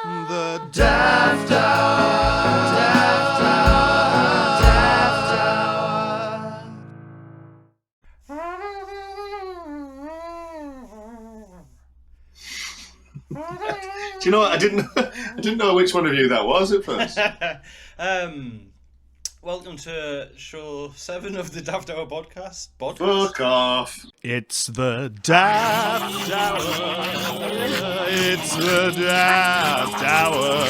The Daft Hour. Daft Hour. Daft Hour. Do you know what? I didn't know which one of you that was at first. Welcome to show 7 of the Daft Hour podcast. Fuck off. It's the Daft Hour. It's the Daft Hour.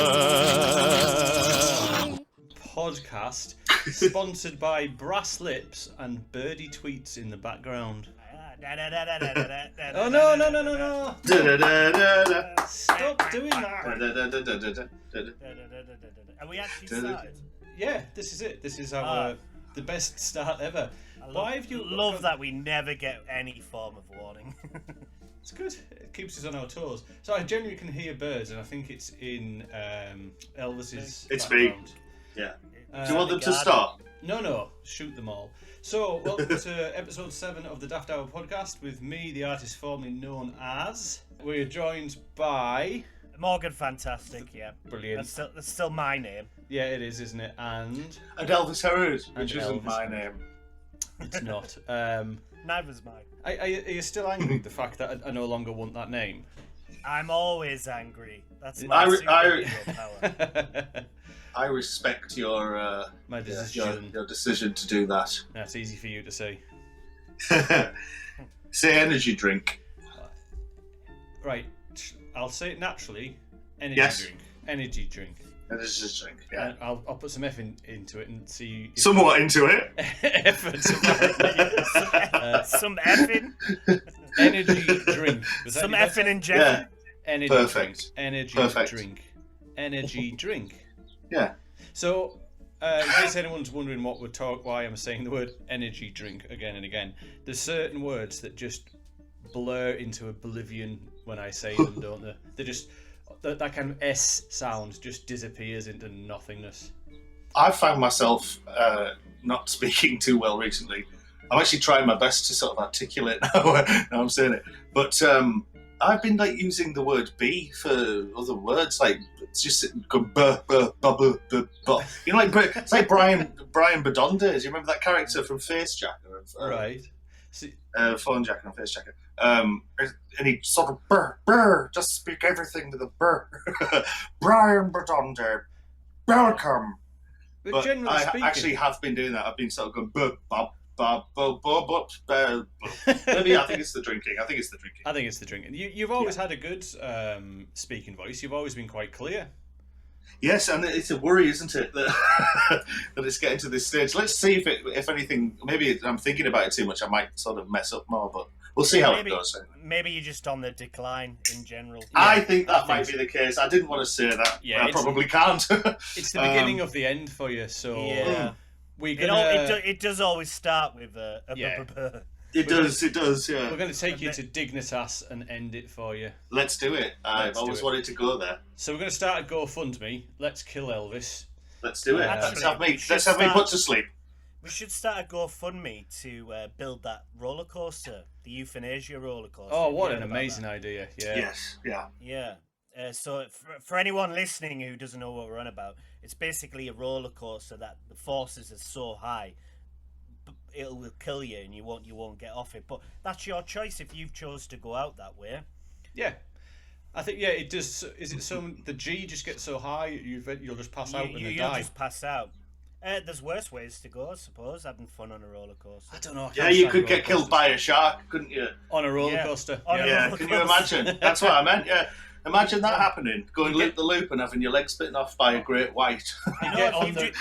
Podcast sponsored by Brass Lips and Birdie Tweets in the background. Oh no! Stop doing that. Are we actually started? Yeah, this is it. This is our the best start ever. Why have you love that we never get any form of warning? It's good. It keeps us on our toes. So I genuinely can hear birds, and I think it's in Elvis's It's background. me. Yeah. Do you want them to start? No. Shoot them all. So, welcome to episode 7 of the Daft Hour podcast with me, the artist formerly known as. We're joined by... Morgan Fantastic, yeah. Brilliant. That's still my name. Yeah, it is, isn't it? And Elvis Herod, which And isn't Elvis. my name. it's not. Neither's mine. Are you still angry with the fact that I no longer want that name? I'm always angry. That's my superhero power. I respect your My decision. your decision to do that. That's easy for you to say. Say energy drink. Right, I'll say it naturally. Energy Yes. drink. Energy drink. Energy drink. Yeah. And I'll put some effort into it and see. If Somewhat into it. effort. Some effing. Energy drink. Was that Some any better? effing and jeffing. Yeah. Energy Perfect. drink. Energy Perfect. drink. Energy drink. Yeah. So, in case anyone's wondering why I'm saying the word energy drink again and again, there's certain words that just blur into oblivion when I say them, don't they? They just that kind of S sound just disappears into nothingness. I've found myself not speaking too well recently. I'm actually trying my best to sort of articulate now I'm saying it. But I've been like using the word "be" for other words, like it's just go buh, buh, buh, buh, buh, buh. You know, like it's like Brian Badonda. Do you remember that character from Face Jacker? Right. See, Phone Jacker and Face Jacker. And he sort of burr, just speak everything with a burr. Brian Badonda, welcome. but generally I speaking, actually have been doing that. I've been sort of going buh, buh, buh, buh, buh, buh, buh. Maybe I think it's the drinking. I think it's the drinking. You've always had a good speaking voice. You've always been quite clear. Yes, and it's a worry, isn't it, that that it's getting to this stage. Let's see if anything. Maybe I'm thinking about it too much. I might sort of mess up more, but we'll see how it goes. Maybe you're just on the decline in general. I think that might be the case. I didn't want to say that. Yeah, I probably can't. It's the beginning of the end for you, so Yeah. It does always start with a Yeah. It does, yeah. We're going to take you to Dignitas and end it for you. Let's do it. I've always wanted to go there. So we're going to start a GoFundMe. Let's kill Elvis. Let's do it. Actually, Let's have me put to sleep. We should start a GoFundMe to build that roller coaster, the euthanasia roller coaster. Oh, what You an heard about amazing that? idea. Yeah. Yes, yeah. Yeah. So for anyone listening who doesn't know what we're on about, it's basically a roller coaster that the forces are so high, it will kill you and you won't get off it. But that's your choice if you've chose to go out that way. Yeah. I think, yeah, it does. Is it so the G just gets so high you'll just pass out and You'll die? just pass out. There's worse ways to go, I suppose, having fun on a roller coaster. I don't know. I Yeah, can't you stand could get roller killed coasters. by a shark, couldn't you? On a roller Yeah. coaster. On a Yeah. Yeah, can you imagine? That's what I meant, yeah. Imagine that happening. Going You get- loop the loop and having your legs bitten off by a great white. You know, Get if on you, the-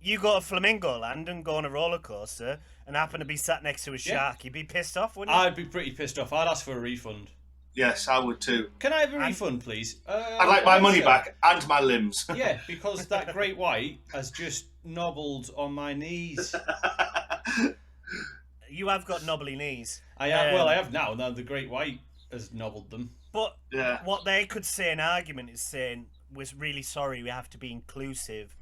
you go to Flamingo Land and go on a roller coaster and happen to be sat next to a Yeah. shark, you'd be pissed off, wouldn't you? I'd be pretty pissed off. I'd ask for a refund. Yes, I would too. Can I have a refund, please? I'd like my money back and my limbs. Yeah, because that great white has just nobbled on my knees. You have got knobbly knees. I have now. Now the great white has nobbled them. But Yeah. what they could say in argument is saying, we're really sorry, we have to be inclusive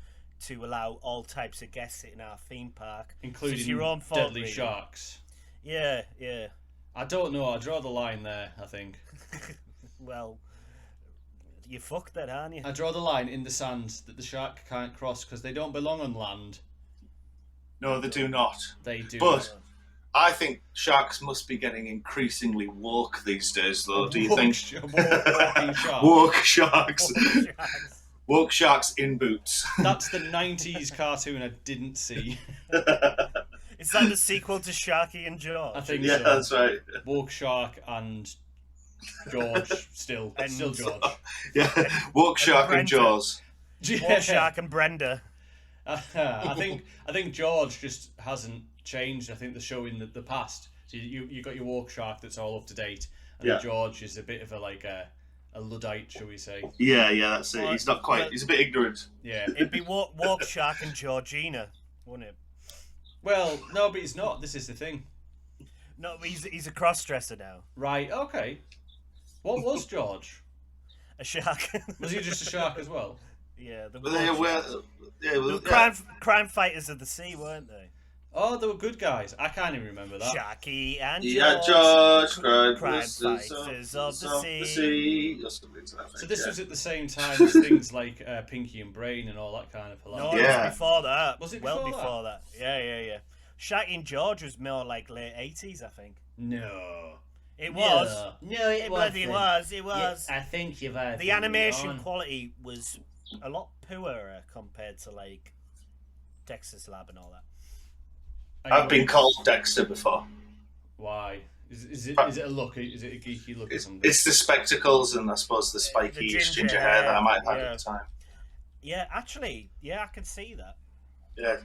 to allow all types of guests in our theme park. Including So it's your own fault, deadly really. sharks. Yeah, yeah. I don't know. I draw the line there, I think. Well, you fucked that, aren't you? I draw the line in the sand that the shark can't cross because they don't belong on land. No, they do not. They do. But I think sharks must be getting increasingly woke these days, though. Do you think? Walking shark. Woke sharks. Woke sharks in boots. That's the 90s cartoon I didn't see. Is that the sequel to Sharky and George? I think Yeah, so. that's right. Woke shark and George still George. Yeah, woke shark and Jaws. Woke Shark and Brenda. I think George just hasn't changed. I think the show in the past. So you got your woke shark that's all up to date, and Yeah. then George is a bit of a Luddite, shall we say? Yeah, that's it. He's not quite. He's a bit ignorant. Yeah. It'd be Woke Shark and Georgina, wouldn't it? Well, no, but he's not. This is the thing. No, he's a cross-dresser now. Right. Okay. What was George? A shark. Was he just a shark as well? Yeah, the But they were, crime fighters of the sea, weren't they? Oh, they were good guys. I can't even remember that. Sharky and George. Yeah, George, crime fighters fighters of the sea. Or something to that effect, So this yeah. was at the same time as things like Pinky and Brain and all that kind of No, palaver. it Yeah. was before that. Was it well before before that? Yeah. Sharky and George was more like late 80s, I think. No. It was. No, It bloody was. It was. I think you've The animation quality was a lot poorer compared to like Dexter's Lab and all that. I've been called Dexter before. Why? Is it a look? Is it a geeky look or something? It's the spectacles and I suppose the spiky ginger hair that I might have had at the time. Yeah, actually, I can see that. Yeah.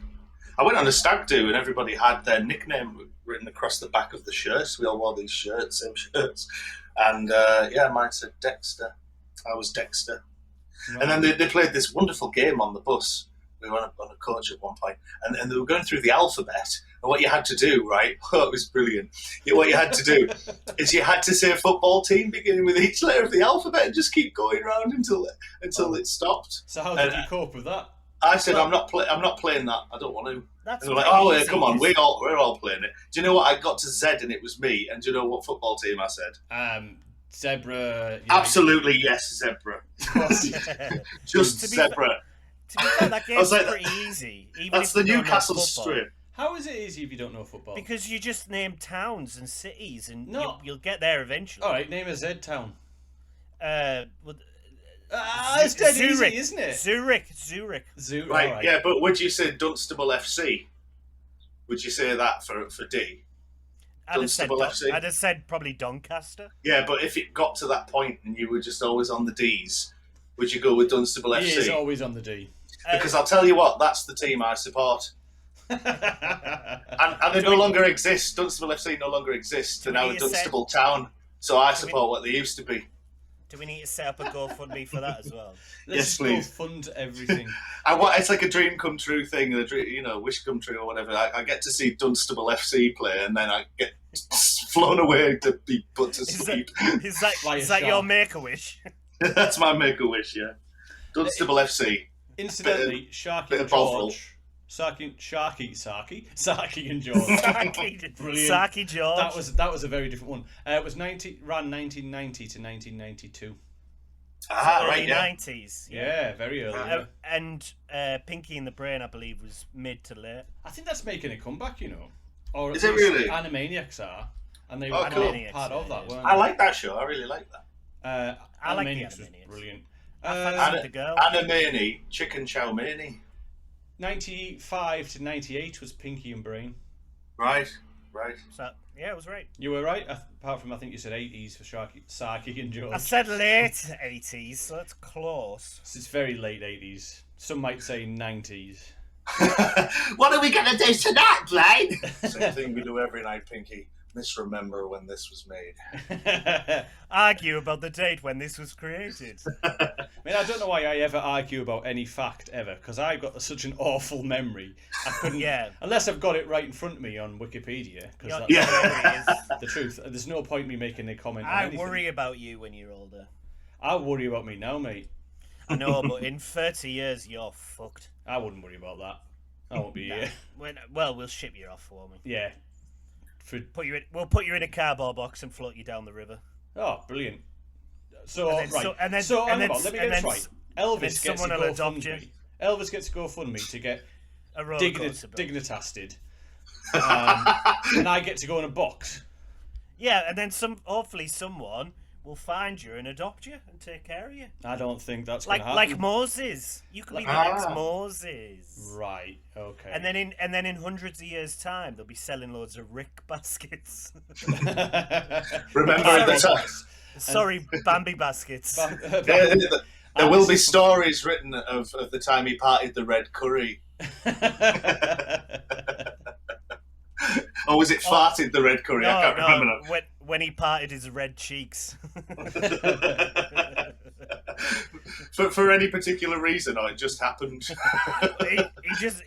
I went on a stag do and everybody had their nickname written across the back of the shirts. We all wore these shirts, same shirts. And mine said Dexter. I was Dexter. Right. And then they played this wonderful game on the bus. We were on a coach at one point, and they were going through the alphabet. And what you had to do, right? Oh, it was brilliant. What you had to do is you had to say a football team beginning with each letter of the alphabet and just keep going around until it stopped. So how did you cope with that? I said, I'm not playing that. I don't want to. That's And they were like, oh, yeah, come on, we're all playing it. Do you know what? I got to Z and it was me. And do you know what football team I said? Zebra. Absolutely, yes, Zebra. Just To be Zebra. To be fair, that I game's was like, pretty easy. Even That's if the you don't know Newcastle football. strip. How is it easy if you don't know football? Because you just name towns and cities, and No. you'll get there eventually. All right, name a Z town. Well, It's dead Zurich, easy, isn't it? Zurich. Zurich. Right, all right. yeah, but would you say Dunstable FC? Would you say that for D? I'd have, said, Dunstable FC? I'd have said probably Doncaster. Yeah, but if it got to that point and you were just always on the D's, would you go with Dunstable He is FC? always on the D. Because I'll tell you what, that's the team I support. And they no longer exist. Dunstable FC no longer exist. They're Do we now a need to Dunstable town. So I Do we- support what they used to be. Do we need to set up a GoFundMe for that as well? Let's Yes, just please. go fund everything. It's like a dream come true thing, wish come true or whatever. I get to see Dunstable FC play, and then I get flown away to be put to sleep. Is that Like is a that your shark. Make-A-Wish? That's my make-a-wish, yeah. Dunstable FC. Incidentally, Sharky bit and of Bovril. George. Saki and George. Brilliant. Saki George. That was a very different one. It was ran 1990 to 1992. Right, early yeah. 90s. Yeah, very early. yeah. And Pinky and the Brain, I believe, was mid to late. I think that's making a comeback, you know. Or at Is it least really? Animaniacs are, and they Oh, were cool. part of that, weren't I like that show. I really like that. I like the Animaniacs was Animaniacs. brilliant. I fancied the girl. Anna Maney, Chicken Chow Maney. 95 to 98 was Pinky and Brain. Right. So, yeah, it was right. You were right, apart from I think you said 80s for Saki and George. I said late 80s, so that's close. It's very late 80s. Some might say 90s. What are we going to do tonight, Blaine? Same thing we do every night, Pinky. Misremember when this was made. Argue about the date when this was created. I mean, I don't know why I ever argue about any fact ever, because I've got such an awful memory. I couldn't, Yeah. unless I've got it right in front of me on Wikipedia, because that's Your memory is- the truth. There's no point me making a comment on I anything. worry about you when you're older. I worry about me now, mate. I know, but in 30 years, you're fucked. I wouldn't worry about that. I won't be here. Well, we'll ship you off for me. Yeah. We'll put you in a cardboard box and float you down the river. Oh, brilliant. So And then right. so- and then- so and hang then- on, let me and get this then right. s- Elvis then gets to someone go will adopt fund you. me. Elvis gets to go fund me to get A roller coaster bill. dignitasted. And I get to go in a box. Yeah, and then hopefully someone will find you and adopt you and take care of you. I don't think that's going Like to happen. like Moses. You could be the next Moses. Right. Okay. And then in hundreds of years' time, they'll be selling loads of Rick baskets. Remember at the time. Sorry, Bambi baskets. There will be stories written of the time he parted the red curry. Or was it farted the red curry? I can't remember now. When he parted his red cheeks. For any particular reason, or it just happened.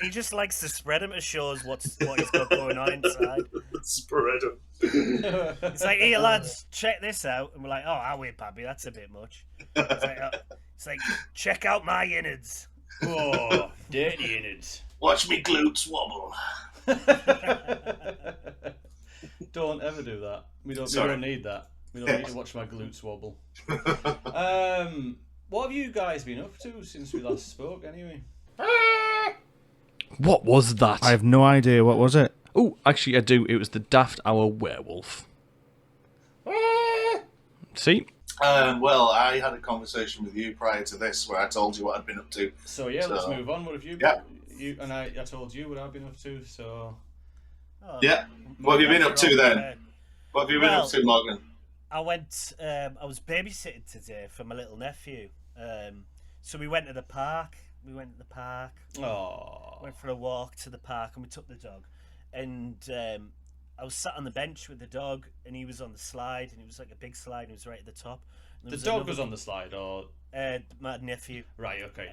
he just likes to spread them to show us what he's got going on inside. Spread 'em. It's like, here lads, check this out, and we're like, oh, are we, Babby? That's a bit much. It's like, check out my innards. Oh, dirty innards. Watch me glutes wobble. Don't ever do that. We don't need that. We don't need to watch my glutes wobble. What have you guys been up to since we last spoke, anyway? What was that? I have no idea. What was it? Oh, actually, I do. It was the Daft Hour werewolf. See? Well, I had a conversation with you prior to this where I told you what I'd been up to. So yeah, let's move on. What have you been? Yeah. You and I told you what I've been up to. So Yeah. What have you been up to then? What have you been up to, Morgan? I went. I was babysitting today for my little nephew. So we went to the park. oh, Went for a walk to the park, and we took the dog. And I was sat on the bench with the dog, and he was on the slide, and it was like a big slide, and he was right at the top. And the there dog another- was on the slide, or my nephew. right? Okay.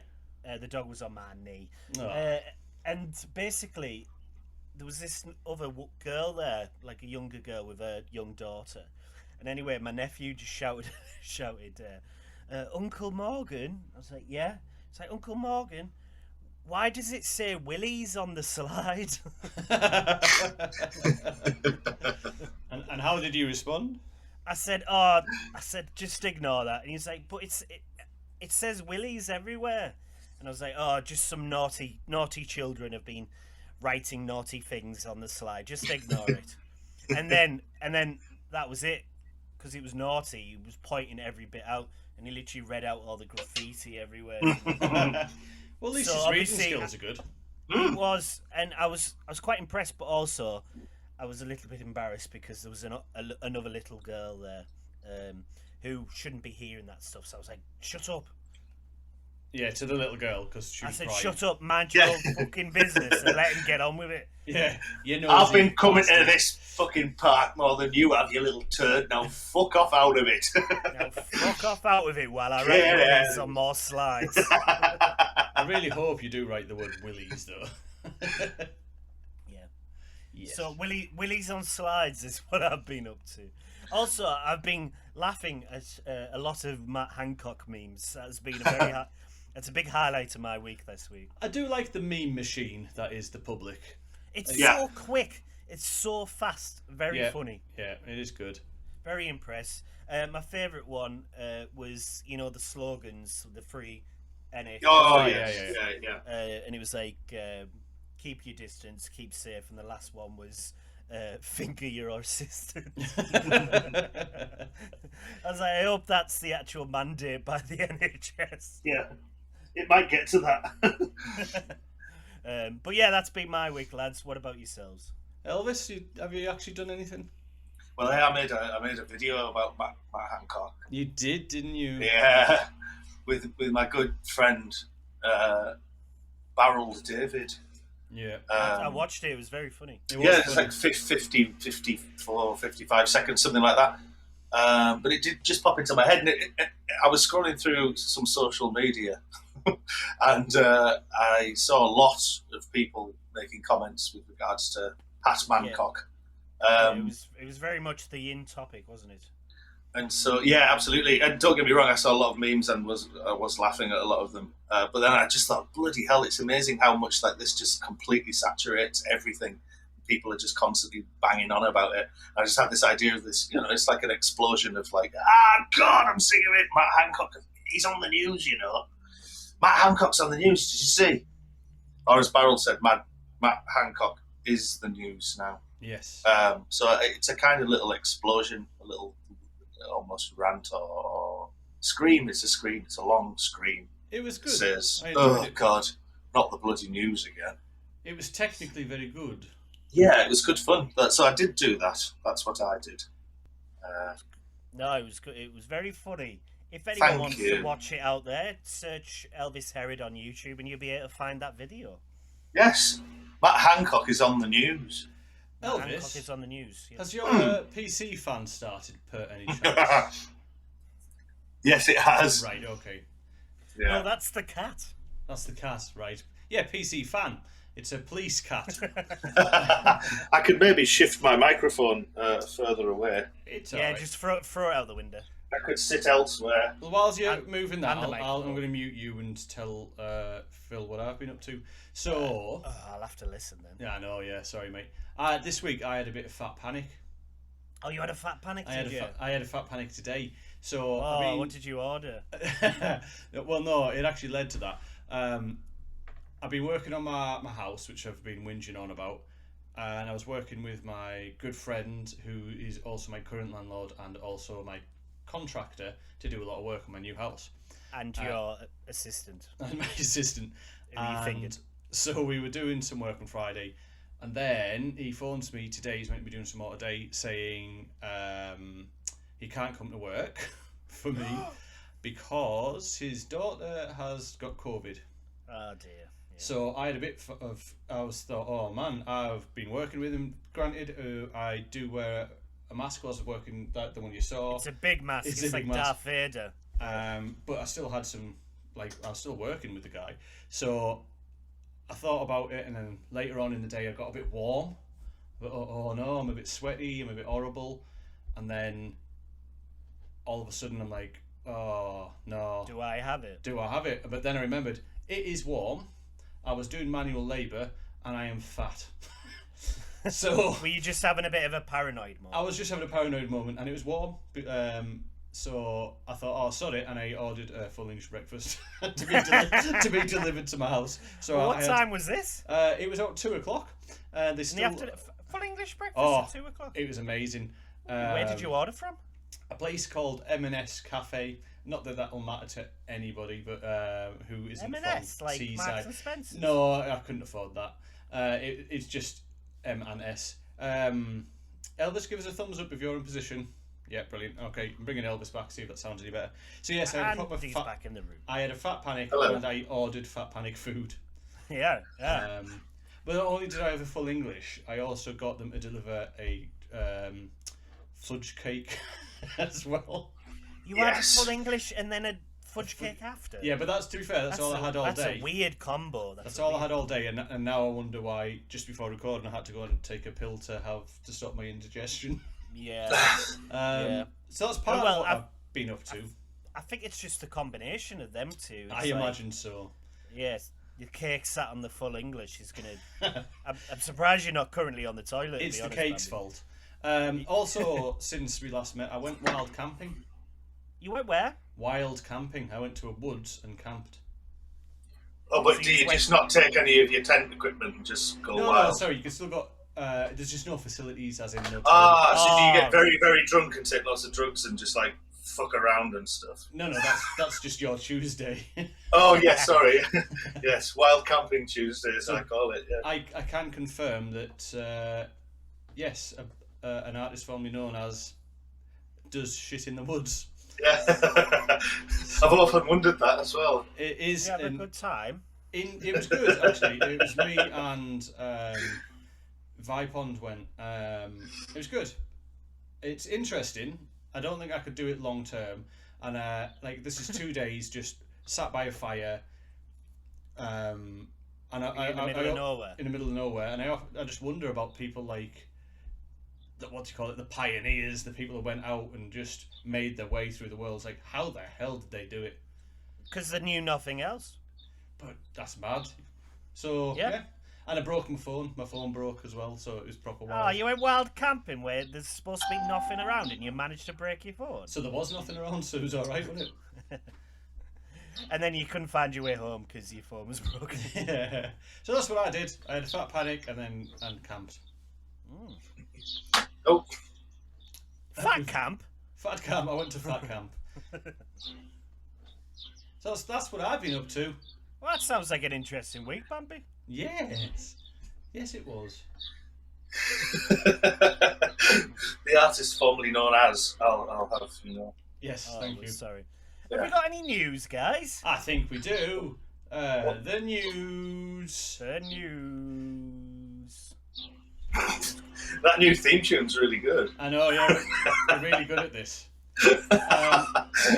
The dog was on my knee. Oh. And basically, there was this other girl there, like a younger girl with a young daughter. And anyway, my nephew just shouted, Uncle Morgan. I was like, yeah. It's like, Uncle Morgan, why does it say Willie's on the slide? and how did you respond? I said, just ignore that. And he's like, but it says Willie's everywhere. And I was like, oh, just some naughty children have been writing naughty things on the slide. Just ignore it. And then that was it, because it was naughty. He was pointing every bit out, and he literally read out all the graffiti everywhere. Well, at least So his reading obviously- skills are good. It was, and I was quite impressed, but also I was a little bit embarrassed because there was another little girl there who shouldn't be hearing that stuff. So I was like, shut up. Yeah, to the little girl, because she I was said, crying. shut up, mind your own fucking business and let him get on with it. Yeah, you know. I've been coming to this fucking park more than you have, you little turd. Now fuck off out of it. Now fuck off out of it while I write some more slides. I really hope you do write the word Willies, though. Yeah. Yes. So Willie's on slides is what I've been up to. Also, I've been laughing at a lot of Matt Hancock memes. That's been that's a big highlight of my week this week. I do like the meme machine that is the public. It's Yeah. so quick. It's so fast. Very funny. Yeah, it is good. Very impressed. My favourite one was, the slogans, the free NH. Oh, yeah, yeah. And it was like, keep your distance, keep safe. And the last one was, finger your assistant. I was like, I hope that's the actual mandate by the NHS. Yeah. It might get to that. But yeah, that's been my week, lads. What about yourselves? Elvis, have you actually done anything? Well, I made a video about Matt Hancock. You did, didn't you? Yeah, with my good friend Barrels David. Yeah. I watched it. It was very funny. It was Yeah, it's funny. like 50, 54, 55 seconds, something like that. But it did just pop into my head, and I was scrolling through some social media, and I saw a lot of people making comments with regards to Pat Mancock. It was very much the in topic, wasn't it? And so, yeah, absolutely. And don't get me wrong, I saw a lot of memes and was laughing at a lot of them. But then I just thought, bloody hell, it's amazing how much like this just completely saturates everything. people are just constantly banging on about it. I just had this idea of this, it's like an explosion of like, ah, God, I'm sick of it. Matt Hancock, he's on the news, Matt Hancock's on the news, did you see? Or as Barrel said, Matt Hancock is the news now. Yes. So it's a kind of little explosion, a little almost rant or scream. It's a scream. It's a long scream. It was good. It says, it. God, not the bloody news again. It was technically very good. Yeah, it was good fun. So I did do that. That's what I did. No, it was good. It was very funny. If anyone Thank wants you. to watch it out there, search Elvis Herod on YouTube and you'll be able to find that video. Yes, Matt Hancock is on the news. Matt Hancock Elvis, is on the news. Yeah. has your PC fan started per any chance? Yes, it has. Right, okay. Yeah. No, that's the cat. That's the cat, right. Yeah, PC fan. It's a police cat. I could maybe shift my microphone further away. It's Yeah, alright. just throw it out the window. I could sit elsewhere. Well, whilst you're And- moving that, and the I'm microphone. going to mute you and tell Phil what I've been up to. So, I'll have to listen then. yeah, I know, yeah, sorry, mate. This week I had a bit of fat panic. Oh, you had a fat panic, did you? I had a fat panic today. So, Oh, I mean, what did you order? well, no, it actually led to that. I've been working on my house, which I've been whinging on about, and I was working with my good friend, who is also my current landlord and also my contractor, to do a lot of work on my new house. And your assistant. And my assistant. Who you fingered. So we were doing some work on Friday, and then he phones me today. He's meant to be doing some more today, saying he can't come to work for me because his daughter has got COVID. Oh dear. Yeah. So I had a bit I was thought, oh man, I've been working with him. Granted, I do wear a mask whilst I'm working. The one you saw. It's a big mask. It's like Darth Vader. But I still had some, I was still working with the guy. So I thought about it, and then later on in the day I got a bit warm. But oh no, I'm a bit sweaty, I'm a bit horrible. And then all of a sudden I'm like, oh no. Do I have it? Do I have it? But then I remembered, it is warm. I was doing manual labour, and I am fat. So Were you just having a bit of a paranoid moment? I was just having a paranoid moment, and it was warm. So I thought, oh, sod it, and I ordered a full English breakfast to be delivered to my house. So What time was this? It was about 2:00. They In still, the afternoon? Full English breakfast Oh, at 2 o'clock? it was amazing. Where did you order from? A place called M&S Cafe. Not that will matter to anybody, but who isn't M&S, from like Teesside. Marks and Spencer's? No, I couldn't afford that. It's just M&S. Elvis, give us a thumbs up if you're in position. Yeah, brilliant. Okay, I'm bringing Elvis back, see if that sounds any better. So yes, I had a proper Andy's back in the room. I had a fat panic. Hello. And I ordered fat panic food. Yeah. But not only did I have a full English, I also got them to deliver a fudge cake as well. You had a Yes. full English and then a fudge cake after? Yeah, but that's, to be fair, that's all I had all that's day. a weird combo. That's all I had all day, and now I wonder why, just before recording, I had to go and take a pill to stop my indigestion. Yeah. Yeah. So that's part of what I've been up to. I think it's just the combination of them two. I imagine so. Yes. Your cake sat on the full English is gonna. I'm surprised you're not currently on the toilet. It's to the be honest, cake's Bambi. fault. Also, since we last met, I went wild camping. You went where? Wild camping. I went to a woods and camped. Oh, but So do you you went- just not take any of your tent equipment and just go No, wild? sorry, you can still got. There's just no facilities, as in no. So do you Oh. get very, very drunk and take lots of drugs and just like fuck around and stuff? No, that's just your Tuesday. Oh, yeah, sorry. Yes, wild camping Tuesdays, I call it. Yeah. I can confirm that yes, an artist formerly known as does shit in the woods. Yeah. I've often wondered that as well. It is. You have a good time. It was good actually. It was me and Vipond went. It was good. It's interesting. I don't think I could do it long term. And this is 2 days just sat by a fire. And In the middle of nowhere. In the middle of nowhere, and I just wonder about people like the pioneers, the people who went out and just made their way through the world. It's like, how the hell did they do it? Because they knew nothing else. But that's mad. So Yeah. And I broke my phone. My phone broke as well, so it was proper Oh, wild. you went wild camping where there's supposed to be nothing around and you managed to break your phone. So there was nothing around, so it was alright, wasn't it? And then you couldn't find your way home because your phone was broken. Yeah. So that's what I did. I had a fat panic and camped. Oh, Fat camp? Fat camp. I went to fat camp. So that's what I've been up to. Well, that sounds like an interesting week, Bambi. Yes. Yes, it was. the artist formerly known as, I'll have, Yes, Oh, thank you. Sorry. Yeah. Have we got any news, guys? I think we do. The news. The news. That new theme tune's really good. I know, yeah, we're really good at this.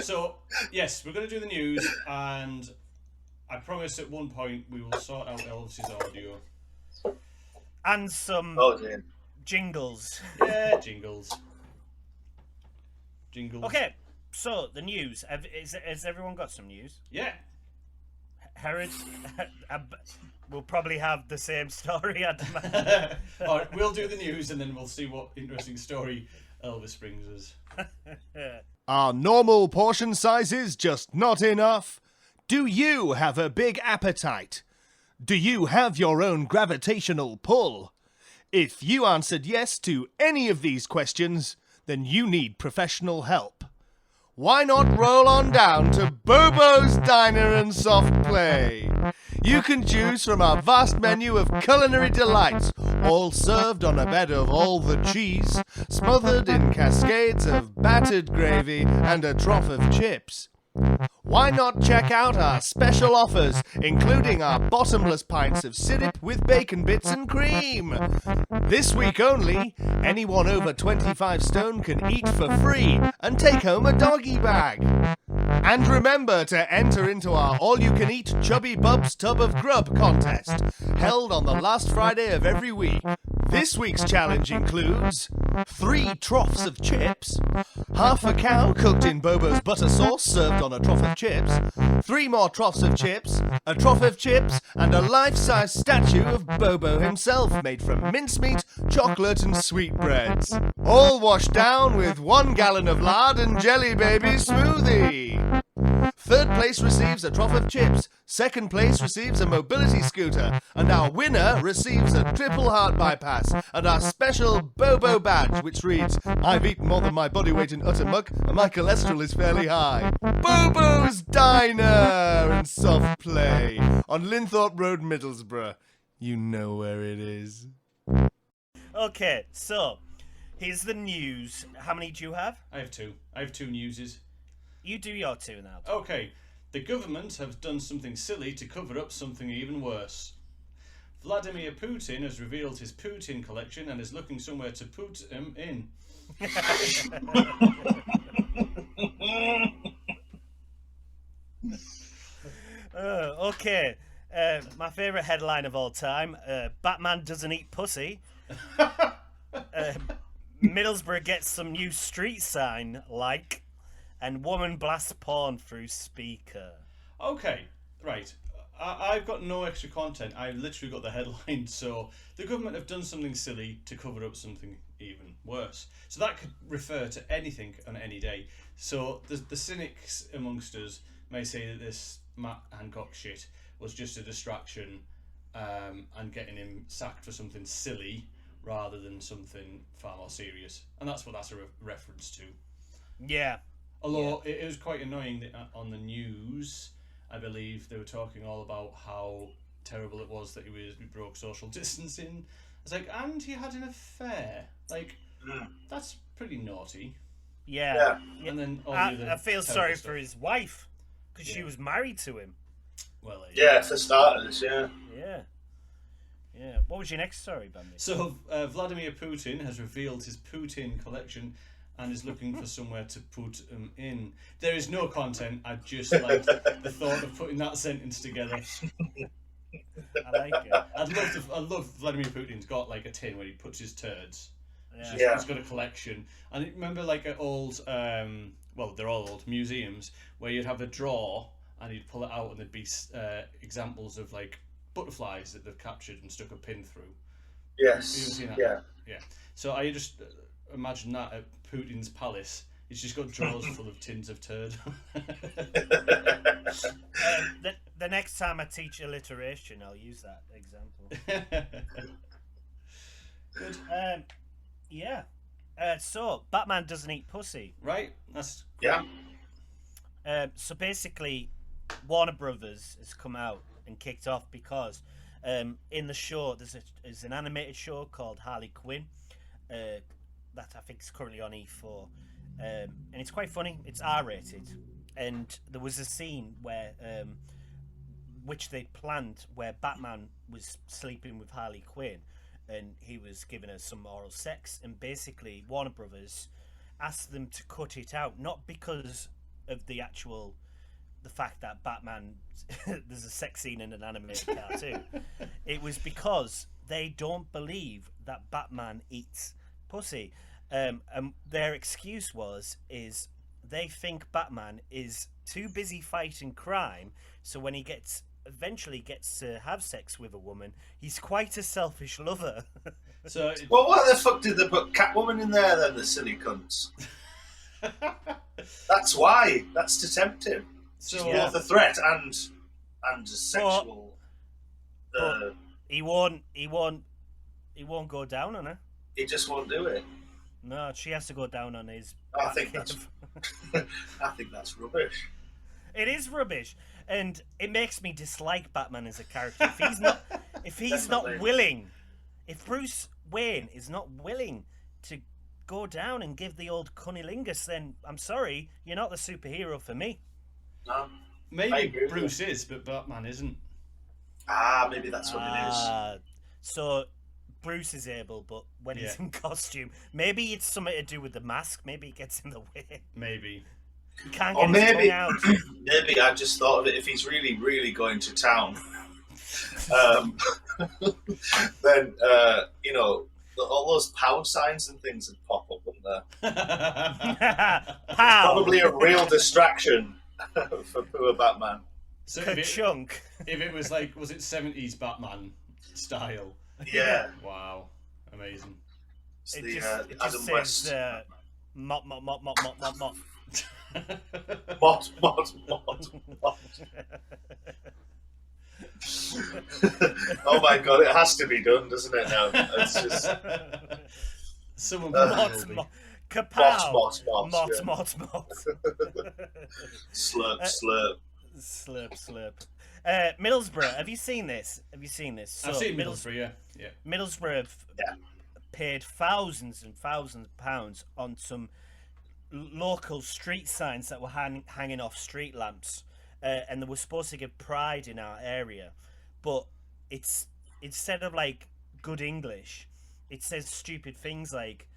So, yes, we're going to do the news, and I promise at one point we will sort out Elvis's audio. And some Oh, dear. jingles. Yeah, jingles. Jingles. Okay, so the news. Has everyone got some news? Yeah. Herod will probably have the same story, I'd imagine. All right, we'll do the news, and then we'll see what interesting story Elvis brings us. Are normal portion sizes just not enough? Do you have a big appetite? Do you have your own gravitational pull? If you answered yes to any of these questions, then you need professional help. Why not roll on down to Bobo's Diner and Soft Play? You can choose from our vast menu of culinary delights, all served on a bed of all the cheese, smothered in cascades of battered gravy and a trough of chips. Why not check out our special offers, including our bottomless pints of syrup with bacon bits and cream? This week only, anyone over 25 stone can eat for free and take home a doggy bag. And remember to enter into our all-you-can-eat Chubby Bub's Tub of Grub contest, held on the last Friday of every week. This week's challenge includes 3 troughs of chips, half a cow cooked in Bobo's butter sauce served on a trough of chips, 3 more troughs of chips, a trough of chips, and a life-size statue of Bobo himself made from mincemeat, chocolate, and sweetbreads. All washed down with 1 gallon of lard and jelly baby smoothie. 3rd place receives a trough of chips, 2nd place receives a mobility scooter, and our winner receives a triple heart bypass and our special Bobo badge, which reads, "I've eaten more than my body weight in utter muck, and my cholesterol is fairly high." Bobo's Diner and Soft Play on Linthorpe Road, Middlesbrough. You know where it is. Okay, so here's the news. How many do you have? I have 2. I have 2 newses. You do your 2 now. Okay, the government have done something silly to cover up something even worse. Vladimir Putin has revealed his Putin collection and is looking somewhere to put him in. Okay, my favourite headline of all time, Batman doesn't eat pussy. Middlesbrough gets some new street sign, like, and woman blasts porn through speaker. Okay, right. I've got no extra content. I've literally got the headline. So the government have done something silly to cover up something even worse. So that could refer to anything on any day. So the cynics amongst us may say that this Matt Hancock shit was just a distraction and getting him sacked for something silly rather than something far more serious. And that's what that's a reference to. Yeah. Although it was quite annoying that on the news, I believe they were talking all about how terrible it was that he broke social distancing. It's like, and he had an affair. Like, that's pretty naughty. Yeah. And then all the other I feel terrible sorry stuff. for his wife, because she was married to him. Well, Yeah, for starters, yeah. Yeah. Yeah. What was your next story, Bambi? So Vladimir Putin has revealed his Putin collection and is looking for somewhere to put him in. There is no content. I just like the thought of putting that sentence together. I like it. I love Vladimir Putin's got like a tin where he puts his turds. Yeah. He's got a collection. And you remember like at old, well, they're all old museums where you'd have a drawer and you'd pull it out and there'd be examples of like butterflies that they've captured and stuck a pin through. Yes. Have you ever seen that? Yeah. Yeah. So I just imagine that at Putin's palace. He's just got drawers full of tins of turd. The next time I teach alliteration, I'll use that example. Good. Yeah. So Batman doesn't eat pussy. Right. That's Yeah. So basically, Warner Brothers has come out and kicked off because in the show there's an animated show called Harley Quinn that I think is currently on E4, and it's quite funny. It's R-rated, and there was a scene where which they planned where Batman was sleeping with Harley Quinn, and he was giving her some oral sex, and basically Warner Brothers asked them to cut it out, not because of the fact that Batman there's a sex scene in an animated cartoon. It was because they don't believe that Batman eats pussy. And their excuse is they think Batman is too busy fighting crime, so when he eventually gets to have sex with a woman, he's quite a selfish lover. so. Well, why the fuck did they put Catwoman in there then, the silly cunts? That's why. That's to tempt him. So She's both a threat and a sexual. But he won't go down on her. He just won't do it. No, she has to go down on his. I think that's rubbish. It is rubbish, and it makes me dislike Batman as a character. If he's not willing, if Bruce Wayne is not willing to go down and give the old cunnilingus, then I'm sorry, you're not the superhero for me. No. Maybe Bruce is, but Batman isn't. Maybe that's what it is. So Bruce is able, but when he's in costume, maybe it's something to do with the mask. Maybe it gets in the way. Maybe. He can't Or get his maybe, tongue out. maybe I just thought of it. If he's really, really going to town, then all those power signs and things would pop up, wouldn't there? Pow! Probably a real distraction for poor Batman. So Ka-chunk. if it was like, was it 70s Batman style? Yeah. Wow. Amazing. It's It the just Adam says West. mop, mop, mop, mop, mop, mop, mop. Mot. Oh my god, it has to be done, doesn't it now? It's just Someone Mot, mot. Kapow! Mot, Mot, yeah. mot, mot. slurp, slurp. Slurp, slurp. Middlesbrough, have you seen this? I've seen Middlesbrough, yeah. Middlesbrough have paid thousands and thousands of pounds on some local street signs that were hanging off street lamps, and they were supposed to give pride in our area, but it's instead of like good English, it says stupid things like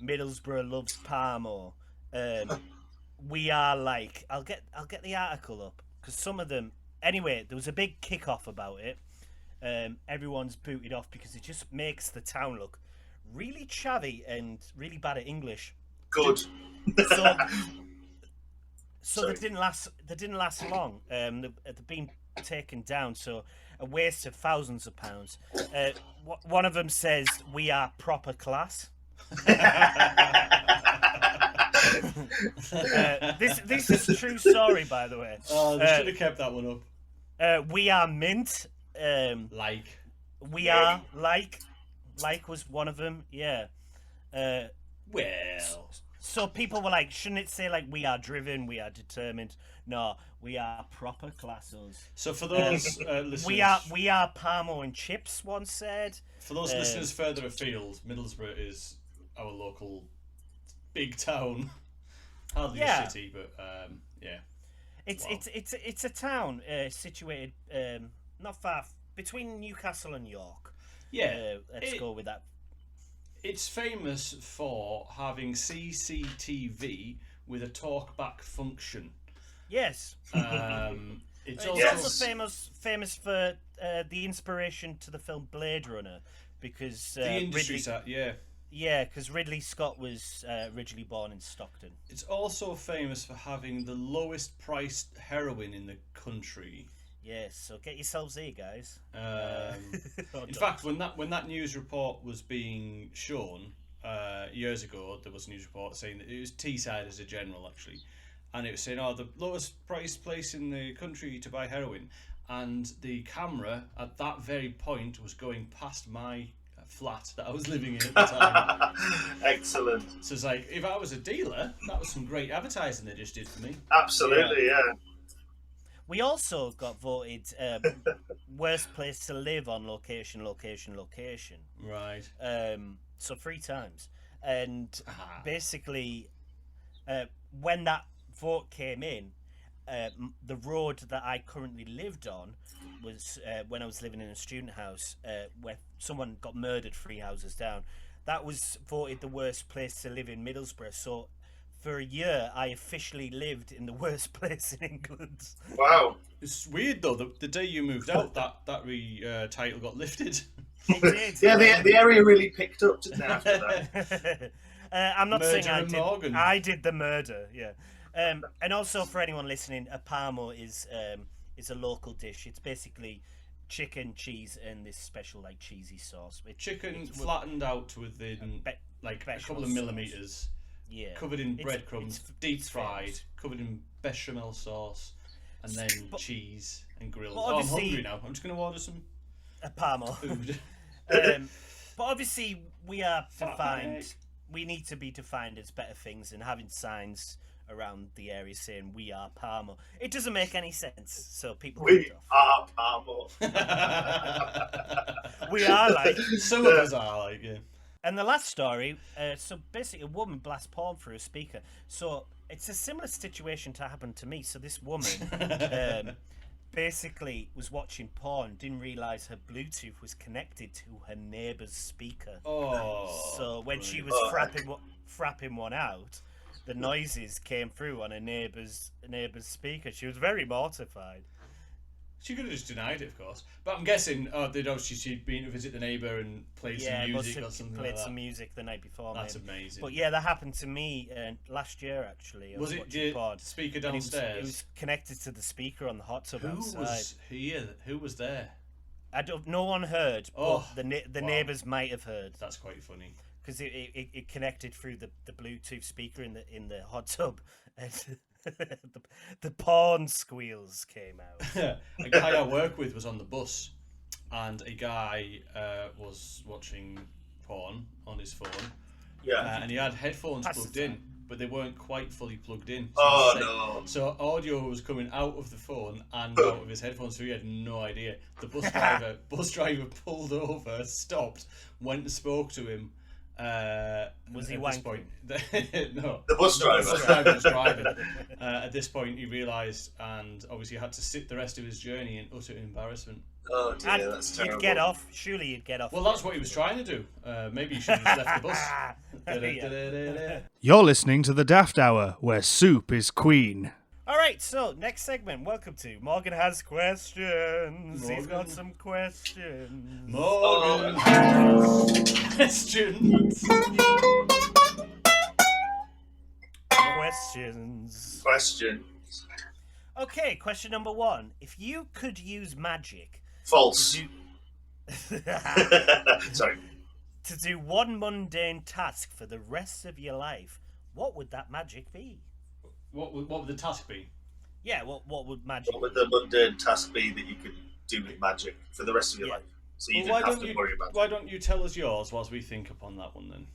Middlesbrough loves Palm, or we are like, I'll get the article up because some of them. Anyway, there was a big kick-off about it. Everyone's booted off because it just makes the town look really chavvy and really bad at English. Good. So they didn't last long. They've been taken down. So a waste of thousands of pounds. One of them says, "We are proper class." This is a true story, by the way. Oh, they should have kept that one up. We are mint. Like. We are like was one of them. Yeah. Well. So people were like, shouldn't it say like we are driven, we are determined? No, we are proper classes. So for those listeners, we are Parmo and Chips. One said. For those listeners further afield, Middlesbrough is our local big town. Hardly a city, but yeah. It's a town situated not far between Newcastle and York. Yeah, let's go with that. It's famous for having CCTV with a talkback function. Yes. It's also famous for the inspiration to the film Blade Runner, because the industry set, yeah. Yeah, because Ridley Scott was originally born in Stockton. It's also famous for having the lowest priced heroin in the country. Yes, so get yourselves here, guys. In fact, when that news report was being shown years ago, there was a news report saying that it was Teesside as a general, actually, and it was saying, "Oh, the lowest priced place in the country to buy heroin," and the camera at that very point was going past my flat that I was living in at the time. Excellent. So it's like, if I was a dealer, that was some great advertising they just did for me. Absolutely, yeah. We also got voted worst place to live on location. Right. So 3 times. And basically, when that vote came in, the road that I currently lived on was when I was living in a student house where someone got murdered 3 houses down. That was voted the worst place to live in Middlesbrough. So for a year, I officially lived in the worst place in England. Wow. It's weird though. The day you moved out, that title got lifted. It did. Yeah, the area really picked up, didn't it, after that? I'm not Murder saying and Morgan. I did the murder. Yeah. And also for anyone listening, a parmo is a local dish. It's basically chicken, cheese, and this special like cheesy sauce. Chicken flattened out within like a couple of millimeters. Yeah. Covered in breadcrumbs, deep fried, famous. covered in bechamel sauce, and then cheese and grilled. but Oh, I'm obviously- hungry now. I'm just going to order some A parmo. food. But obviously we are Fuck defined. me. We need to be defined as better things, and having signs around the area saying we are Parmo. It doesn't make any sense, so people We get off. are Parmo. We are like. Some of us are like, yeah. And the last story, so basically a woman blasts porn through a speaker. So it's a similar situation to happen to me. So this woman basically was watching porn, didn't realise her Bluetooth was connected to her neighbour's speaker. Oh. So when she was frapping one out, the noises came through on her neighbour's speaker. She was very mortified. She could have just denied it, of course. But I'm guessing, she'd been to visit the neighbour and played some music or something played like that. some music the night before. That's maybe. amazing. But yeah, that happened to me last year actually. I was it watching the porn, speaker and downstairs? It was connected to the speaker on the hot tub Who outside. was here? Who was there? No one heard, Oh, but the wow. neighbours might have heard That's quite funny. because it connected through the Bluetooth speaker in the hot tub, and the porn squeals came out. A guy I work with was on the bus, and a guy was watching porn on his phone, Yeah. and he had headphones That's plugged the in, but they weren't quite fully plugged in. Oh, So no. So audio was coming out of the phone and out of his headphones, so he had no idea. The bus driver pulled over, stopped, went and spoke to him. Was he at this wanking? point, no. The bus driver. The bus driver was driving. At this point, he realised, and obviously had to sit the rest of his journey in utter embarrassment. Oh dear, And that's terrible. you'd get off. Surely you'd get off. Well, that's what he was trying to do. Maybe he should have just left the bus. Yeah. You're listening to the Daft Hour, where soup is queen. All right, so next segment. Welcome to Morgan Has Questions. He's got Morgan. some questions. Morgan questions. Questions. Question. Okay, question number 1. If you could use magic False. to Sorry. to do one mundane task for the rest of your life, what would that magic be? What would the task be? Yeah, what would magic What would be? the mundane task be that you could do with magic for the rest of your Yeah. life? So you Well, didn't have to worry about why it. don't you tell us yours whilst we think upon that one then?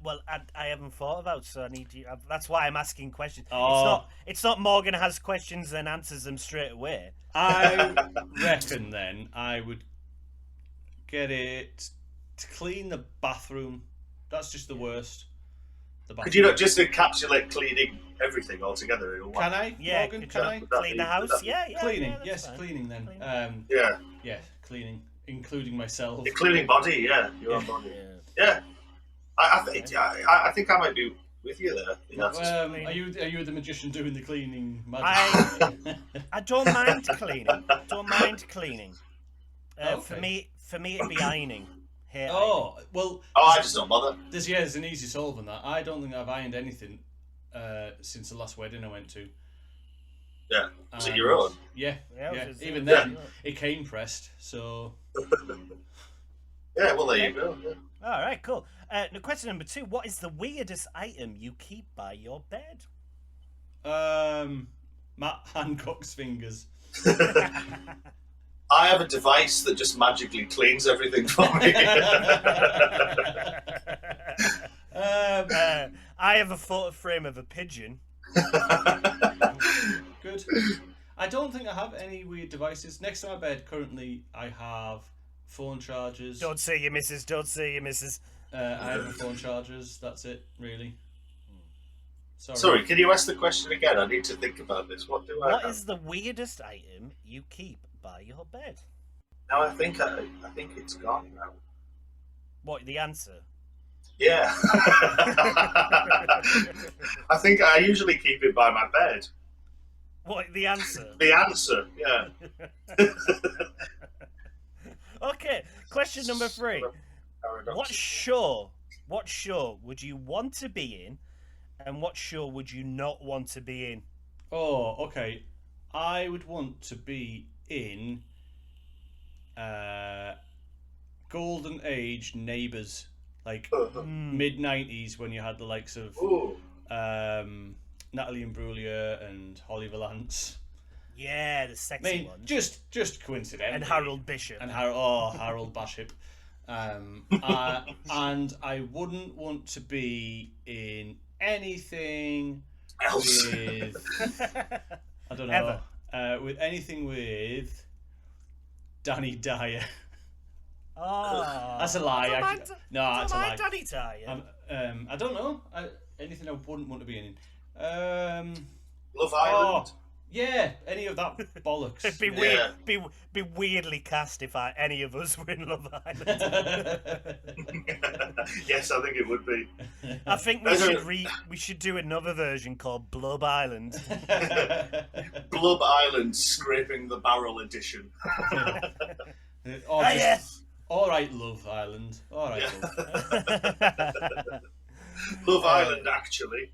Well, I haven't thought about, so I need you. That's why I'm asking questions. Oh. It's not Morgan has questions and answers them straight away. I reckon then I would get it to clean the bathroom. That's just the worst. The bathroom. Could you not just encapsulate cleaning everything altogether in one? Can I? Yeah, Morgan, could can you I? Would that clean be- the would house. that be- Yeah, Cleaning, yeah, that's yes, fine. cleaning then. Cleaning. Yeah. Yeah, cleaning, including myself. Including body, yeah. Your own body. Yeah. Yeah. I think I might be with you there. The answer's- Are you the magician doing the cleaning magic? I don't mind cleaning. Don't mind cleaning. For Okay. me, it'd be ironing. Hair Oh well. I just don't bother. There's an easy solve on that. I don't think I've ironed anything since the last wedding I went to. Yeah. Was it And- your own? Yeah, Yeah, yeah. it was- Even yeah. then, it came pressed. So Yeah, well, there you go. Yeah. All right, cool. Now, question number 2: what is the weirdest item you keep by your bed? Matt Hancock's fingers. I have a device that just magically cleans everything for me. I have a photo frame of a pigeon. Good. I don't think I have any weird devices. Next to my bed, currently, I have phone chargers. Don't say your missus. Don't say your missus. I have my phone chargers. That's it, really. Sorry, can you ask the question again? I need to think about this. What do I What have? is the weirdest item you keep by your bed? No, I think it's gone now. What, the answer? Yeah. I think I usually keep it by my bed. What, the answer? The answer, yeah. Okay, question number 3. Paradox. What show would you want to be in, and what show would you not want to be in? Oh, okay. I would want to be in Golden Age Neighbours, like mid 90s, when you had the likes of Ooh. Natalie Imbruglia and Holly Valance. Yeah, the I sexy mean, one. just coincidentally. And Harold Bishop. And Harold Bishop. And I wouldn't want to be in anything Else. with I don't know. With anything with Danny Dyer. Oh, That's a lie. Don't Actually. mind- No, that's a don't lie. mind Danny Dyer. I don't know. Anything I wouldn't want to be in. Love Island. Yeah, any of that bollocks. It'd be Yeah. weird. Be weirdly cast if any of us were in Love Island. Yes, I think it would be. I think we should do another version called Blub Island. Blub Island Scraping the Barrel edition. Or Ah, just, yes. All right, Love Island. All right, Yeah. Love. Love Island, actually.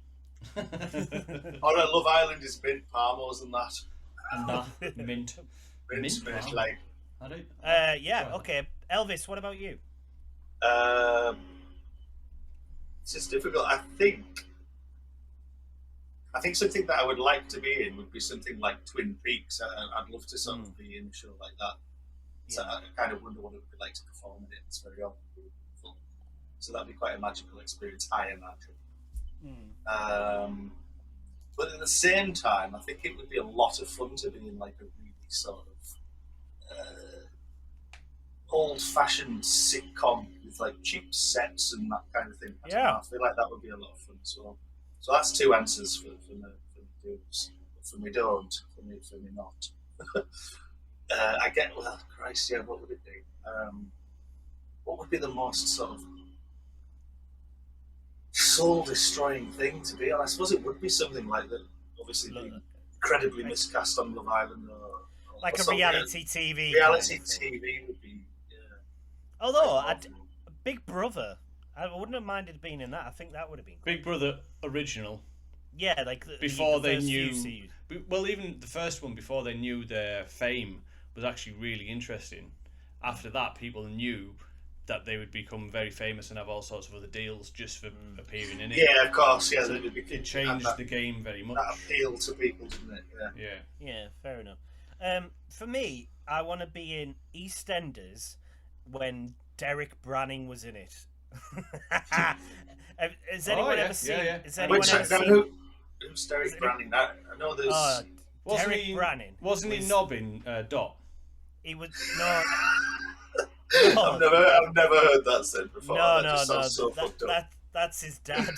Alright, Love Island is mint Parmos and that. And that mint. Mint, Parmo. like. I don't. Yeah. Okay. Elvis, what about you? It's just difficult. I think something that I would like to be in would be something like Twin Peaks. I'd love to sort of be in a show like that. So I kind of wonder what it would be like to perform in it. It's very obvious. So that'd be quite a magical experience, I imagine. But at the same time, I think it would be a lot of fun to be in like a really sort of old-fashioned sitcom with like cheap sets and that kind of thing. I don't know, I feel like that would be a lot of fun as well. So that's 2 answers for me do's. For me don't. For me not. Christ, yeah. What would it be? What would be the most sort of soul-destroying thing to be on? I suppose it would be something like that. Obviously, being incredibly miscast on Love Island, or Like a reality TV. Reality kind of thing. TV would be. Yeah. Although, Big Brother, I wouldn't have minded being in that. I think that would have been cool. Big Brother original. Yeah, like Before they first knew. few seasons. Well, even the first one, before they knew their fame, was actually really interesting. After that, people knew that they would become very famous and have all sorts of other deals just for appearing in it. Yeah, of course. Yeah, So it changed the game very much. That appealed to people, didn't it? Yeah. Yeah, fair enough. For me, I want to be in EastEnders when Derek Branning was in it. Has anyone ever seen? Yeah. Has anyone ever seen? Who's Derek Branning? I know there's. Derek Branning. Wasn't he knobbing Dot? He was no. I've never heard that said before. No, That just sounds so fucked up. That's his dad.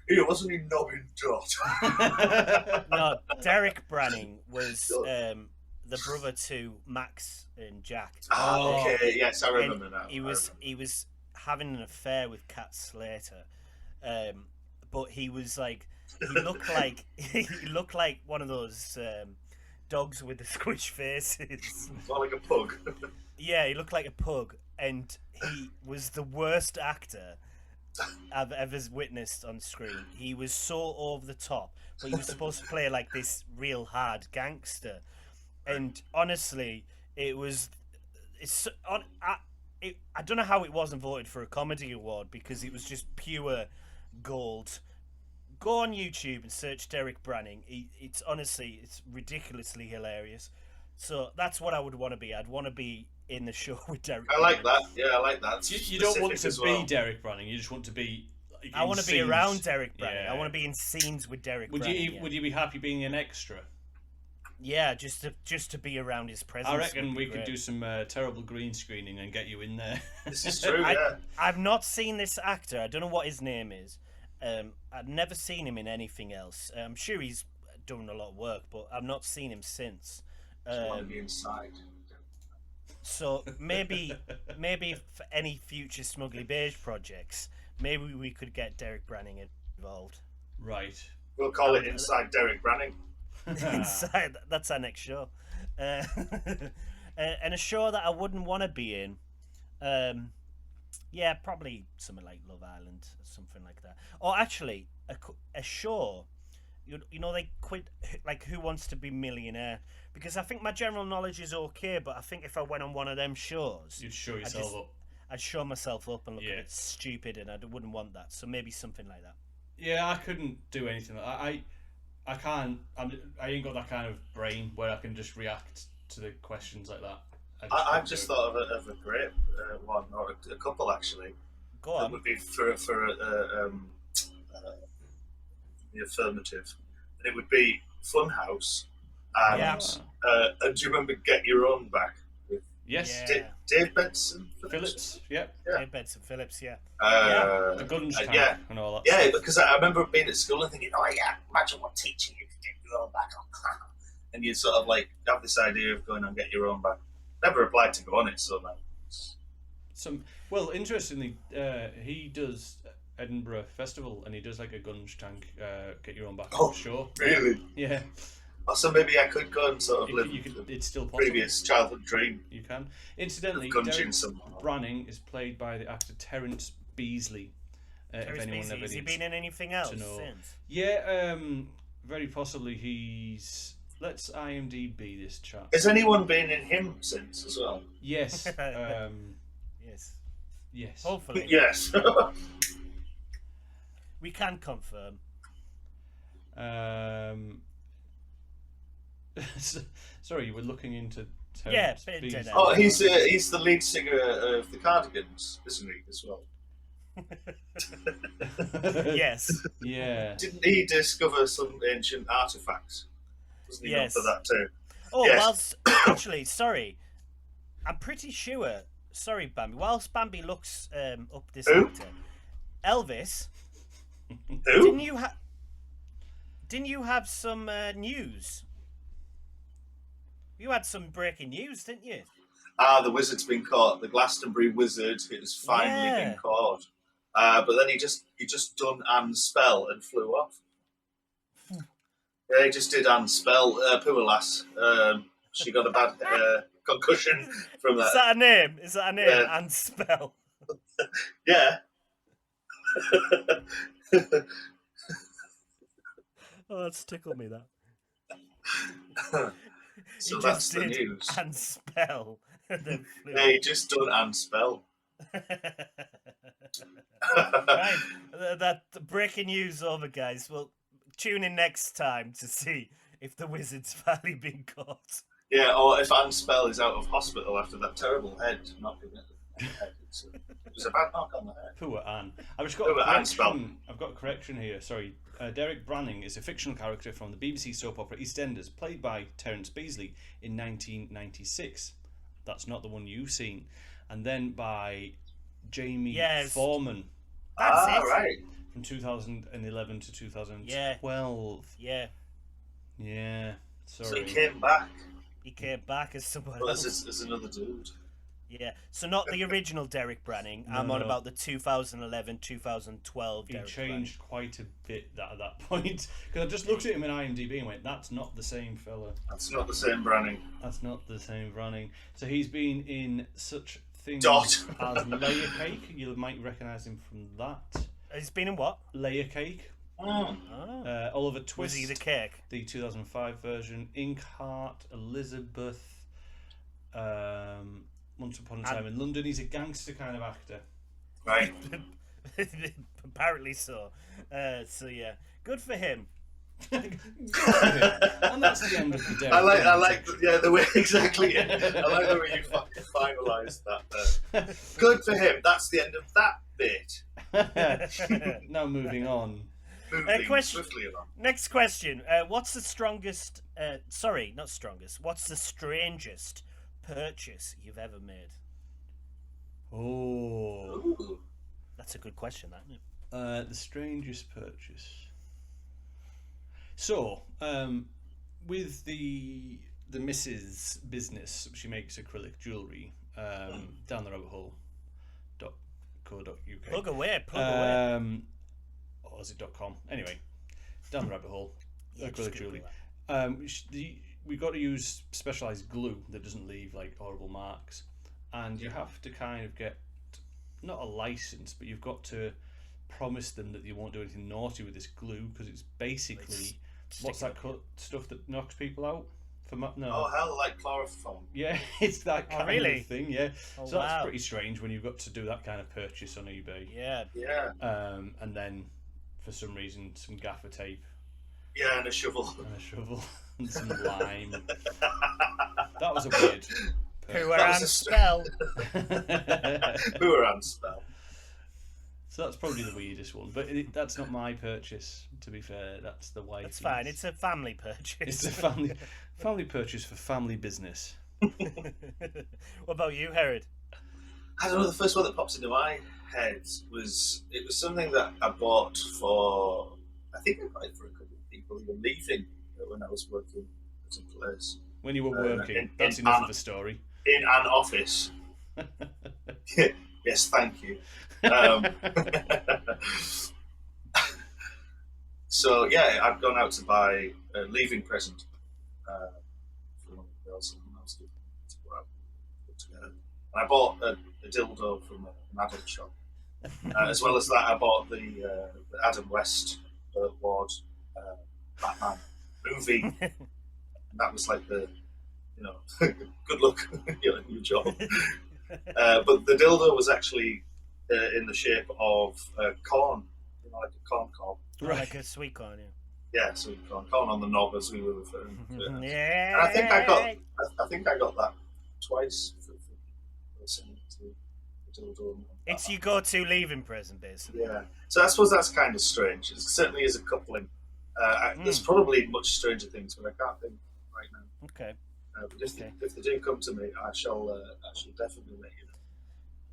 He wasn't he knobbing Dot? No, Derek Branning was the brother to Max and Jack. Okay, yes, I And remember now. He was having an affair with Kat Slater, but he was like he looked like one of those dogs with the squish faces. More like a pug. Yeah, he looked like a pug, and he was the worst actor I've ever witnessed on screen. He was so over the top, but he was supposed to play like this real hard gangster. And honestly, I don't know how it wasn't voted for a comedy award, because it was just pure gold. Go on YouTube and search Derek Branning. It's ridiculously hilarious. So that's what I would want to be. I'd want to be in the show with Derek. I like that. Yeah, I like that. You don't want to be Derek Branning. You just want to be. Like, I want to be around Derek Branning. Yeah. I want to be in scenes with Derek. Would Branning, you? Would you be happy being an extra? Yeah, just to be around his presence. I reckon we could do some terrible green screening and get you in there. This is true. Yeah. I've not seen this actor. I don't know what his name is. I've never seen him in anything else. I'm sure he's done a lot of work, but I've not seen him since. Want to be inside. So maybe for any future Smugly Beige projects, maybe we could get Derek Branning involved. Right. We'll call it Inside Derek Branning. Inside, that's our next show. And a show that I wouldn't want to be in. Yeah, probably something like Love Island or something like that. Or actually, a show. You know, they quit like Who Wants to Be Millionaire, because I think my general knowledge is okay, but I think if I went on one of them shows, You'd show yourself up. I'd show myself up and look a bit stupid, and I wouldn't want that. So maybe something like that. Yeah, I couldn't do anything like that. I can't. I ain't got that kind of brain where I can just react to the questions like that. I've just thought of a great one, or a couple actually. Go on. That would be for the affirmative, and it would be Funhouse. And do you remember Get Your Own Back? With Yes. Yeah. Dave Benson Phillips. Yep. Dave Benson Phillips. Yeah. The guns tank and all that. Yeah, stuff. because I remember being at school and thinking, oh yeah, imagine what teaching you could get your own back on. And you'd sort of like have this idea of going on Get Your Own Back. Never applied to go on it, so no. Well, interestingly, he does Edinburgh Festival, and he does like a guns tank, Get Your Own Back show. Really? Yeah. So maybe I could go and sort of live it's still possible. previous childhood dream. You can. Incidentally, Derek Branning is played by the actor Terence Beasley. Terence Beasley. Has he been in anything else since? Yeah, very possibly he's... Let's IMDb this chap. Has anyone been in him since as well? Yes. Yes. Yes. Hopefully. Yes. We can confirm. Sorry, you were looking into Terence Beasley. Beasley. Oh, he's the lead singer of the Cardigans, isn't he, as well? Yes. Yeah. Didn't he discover some ancient artifacts? Wasn't he known for that too? Oh, yes. whilst actually, sorry, I'm pretty sure. Sorry, Bambi. Whilst Bambi looks up this actor, Elvis. Who? Didn't you have some news? You had some breaking news, didn't you? The wizard's been caught. The Glastonbury wizard has finally been caught. But then he just done Anne's spell and flew off. Yeah, he just did Anne's spell. Poor lass. She got a bad concussion from that. Is that a name? Is that a name? Yeah. Anne's spell. Yeah. Oh, that's tickled me, that. So He that's just the did news. And spell. And then flew Yeah, he just done Anne's spell. Right, that breaking news over, guys. Well, tune in next time to see if the wizard's finally been caught. Yeah, or if Anne's spell is out of hospital after that terrible head knocking at the head. It was a bad knock on the head. Poor Anne. I've got a correction here. Sorry. Derek Branning is a fictional character from the BBC soap opera EastEnders, played by Terence Beasley in 1996. That's not the one you've seen. And then by Jamie Foreman. That's it. Right. From 2011 to 2012. Yeah. Yeah. Sorry. So he came back. He came back as someone Well, else. as another dude. Yeah. So not the original Derek Branning. I'm on about the 2011, 2012 He Derek changed quite a bit at that point. Because I just looked at him in IMDb and went, that's not the same fella. That's not the same Branning. That's not the same Branning. So he's been in such things Dot. as Layer Cake. You might recognise him from that. He's been in what? Layer Cake. Mm. Oh. Oliver Was Twist. he the cake? The 2005 version. Inkheart. Elizabeth. Once Upon a Time in London. He's a gangster kind of actor. Right. Apparently so. So yeah, good for him. And that's the end of the day. I like, the way exactly. I like the way you fucking finalised that. Good for him. That's the end of that bit. Now moving on. Moving Question. swiftly along. Next question. What's the strongest? Sorry, not strongest. What's the strangest purchase you've ever made? Oh, Ooh. That's a good question, that isn't it? the strangest purchase. So, with the Mrs. business, she makes acrylic jewellery. Down the rabbit hole.co.uk. Plug away. Or is it .com? Anyway, down the rabbit hole. Yeah, just Acrylic Google jewellery. We got to use specialised glue that doesn't leave like horrible marks, and you have to kind of get not a license, but you've got to promise them that you won't do anything naughty with this glue because it's basically what's that stuff that knocks people out? No. Oh hell, like chloroform. Yeah, it's that kind really? of thing. Yeah, Oh, so that's wow. pretty strange when you've got to do that kind of purchase on eBay. Yeah. Yeah. And then for some reason some gaffer tape Yeah, and a shovel. and a shovel and some lime. That was a weird Who That are was on a spell? Who are on spell? So that's probably the weirdest one, but that's not my purchase. To be fair, that's the wife. That's fine. It's a family purchase. It's a family purchase for family business. What about you, Herod? I don't know. The first one that pops into my head was something that I bought for. I think I bought it for a couple of people who were leaving when I was working at a place When you were working, in- that's in enough of a story. in an office. Yes, thank you. So yeah, I'd gone out to buy a leaving present for one of the girls and I was to go out together. And I bought a dildo from an adult shop. As well as that, I bought the Adam West Ward Batman movie. And that was like the, good luck, new job. But the dildo was actually in the shape of corn, like a corn cob. Like a sweet corn, yeah. Yeah, sweet corn on the knob, as we were referring to it. Yeah. And I think I got that twice for listening to the dildo. It's your go-to leaving present, basically. Yeah, so I suppose that's kind of strange. It certainly is a coupling. There's probably much stranger things, but I can't think right now. Okay. But if they do come to me, I shall definitely let you know.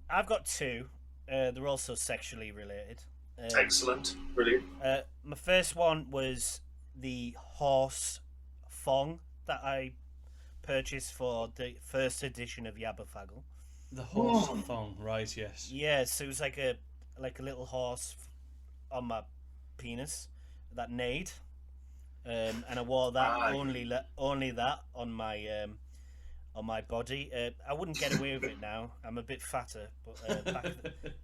I've got two. They're also sexually related. Excellent, brilliant. My first one was the horse thong that I purchased for the first edition of Yabberfaggle. The horse thong, right? Yes. Yeah, so it was like a little horse on my penis that neighed, and I wore that only that on my body. I wouldn't get away with it now. I'm a bit fatter, but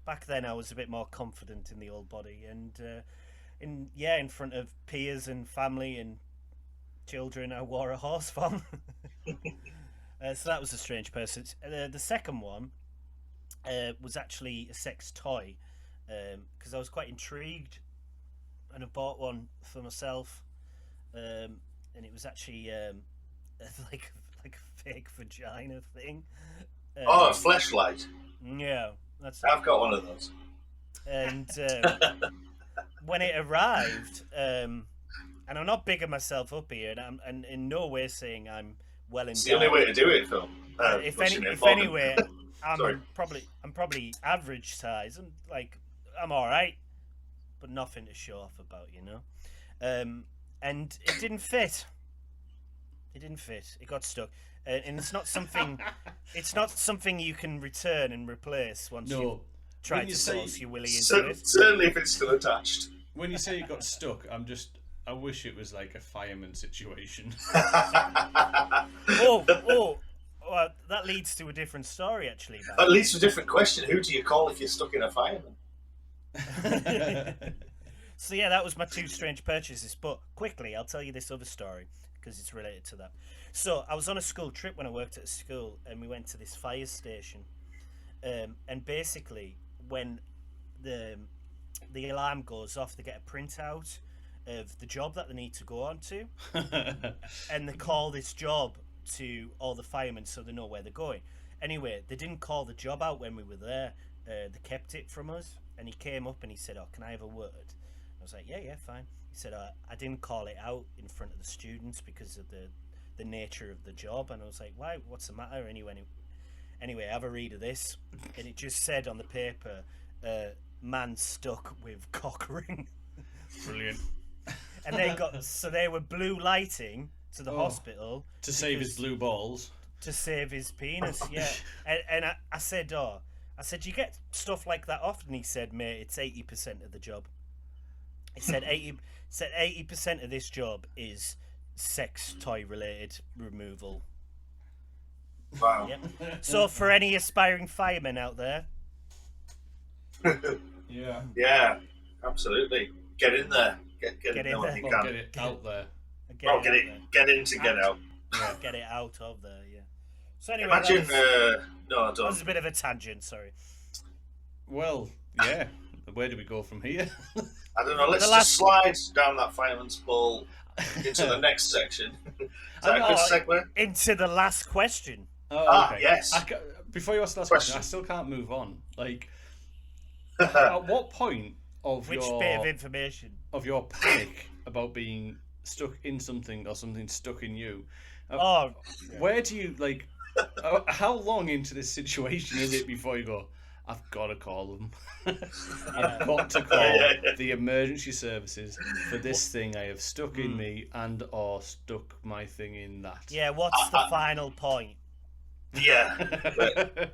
back then I was a bit more confident in the old body, and in front of peers and family and children, I wore a horse thong. So that was a strange person. The second one was actually a sex toy, because I was quite intrigued, and I bought one for myself, and it was actually like a fake vagina thing. A fleshlight. Yeah, that's. I've got one of those. And when it arrived, and I'm not bigging myself up here, and I'm in no way saying I'm well endowed. It's the only way to do it, Phil. If anyway, Sorry. I'm probably average size. I'm all right, but nothing to show off about, and it didn't fit. It didn't fit. It got stuck, and it's not something. It's not something you can return and replace once you try to force your willy into it. Certainly, if it's still attached. When you say it got stuck, I wish it was like a fireman situation. Well, that leads to a different story, actually. That leads to a different question. Who do you call if you're stuck in a fireman? So yeah, that was my 2 strange purchases. But quickly, I'll tell you this other story because it's related to that. So I was on a school trip when I worked at a school, and we went to this fire station. And basically, when the alarm goes off, they get a printout of the job that they need to go on to, and they call this job to all the firemen so they know where they're going. Anyway, they didn't call the job out when we were there. They kept it from us, and he came up and he said, "Oh, can I have a word?" I was like, "Yeah, fine." He said, "I didn't call it out in front of the students because of the nature of the job." And I was like, "Why? What's the matter?" Anyway, have a read of this, and it just said on the paper, "Man stuck with cock ring." Brilliant. And they were blue lighting to the hospital To save his blue balls. to save his penis. Yeah, and I said, "You get stuff like that often?" He said, "Mate, it's 80% of the job." He said 80% of this job is sex toy related removal. Wow. Yep. So for any aspiring firemen out there, Yeah. Yeah, absolutely. Get in there. Get in Get there in when there. you Well, can. get it out there. Get in to get out. Yeah, get it out of there. Yeah. So anyway, Imagine. that No, was don't. a bit of a tangent. Sorry. Well, yeah. Where do we go from here? I don't know. Let's The just slide down that fireman's pole into the next section. Is that a good segue? Into the last question. Oh, okay. Yes. Before you ask the last question, I still can't move on. Like, at what point of Which bit of information? of your panic about being stuck in something or something stuck in you, where do you like? How long into this situation is it before you go, "I've got to call them. I've got to call the emergency services for this thing I have stuck in me and or stuck my thing in that." Yeah, what's the final point? Yeah.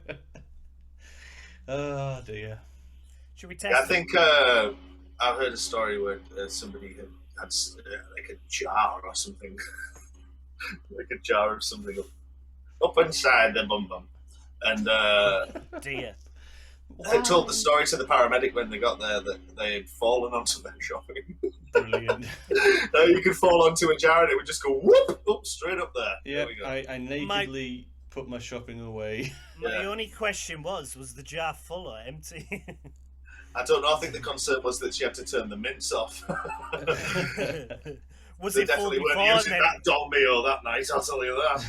Oh dear. Should we test I think I've heard a story where somebody had like a jar or something, like a jar of something up inside their bum bum, and dear. they told the story to the paramedic when they got there that they had fallen onto their shopping. Brilliant. You could fall onto a jar and it would just go whoop up straight up there. Yeah, There we go. I nakedly put my shopping away. My only question was the jar full or empty? I don't know. I think the concern was that she had to turn the mints off. Was They it full definitely before? weren't using And that Dolmio that night, I'll tell you that.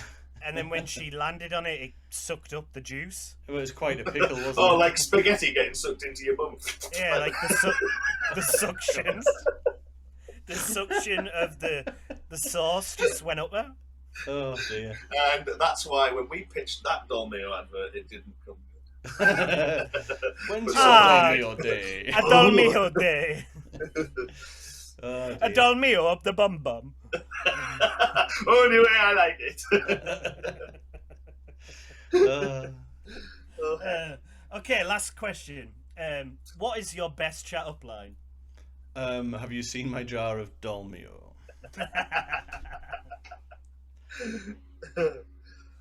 then when she landed on it, it sucked up the juice. It was quite a pickle, wasn't Oh, it? like spaghetti getting sucked into your bum. Yeah, like the suction. The suction of the sauce just went up there. Oh dear. And that's why when we pitched that Dolmio advert, it didn't come good. When's your Ah, Dolmio day? A dolmio day. Oh, A dear. dolmio up the bum bum. Only way I like it. Okay, last question. What is your best chat up line? Have you seen my jar of Dolmio?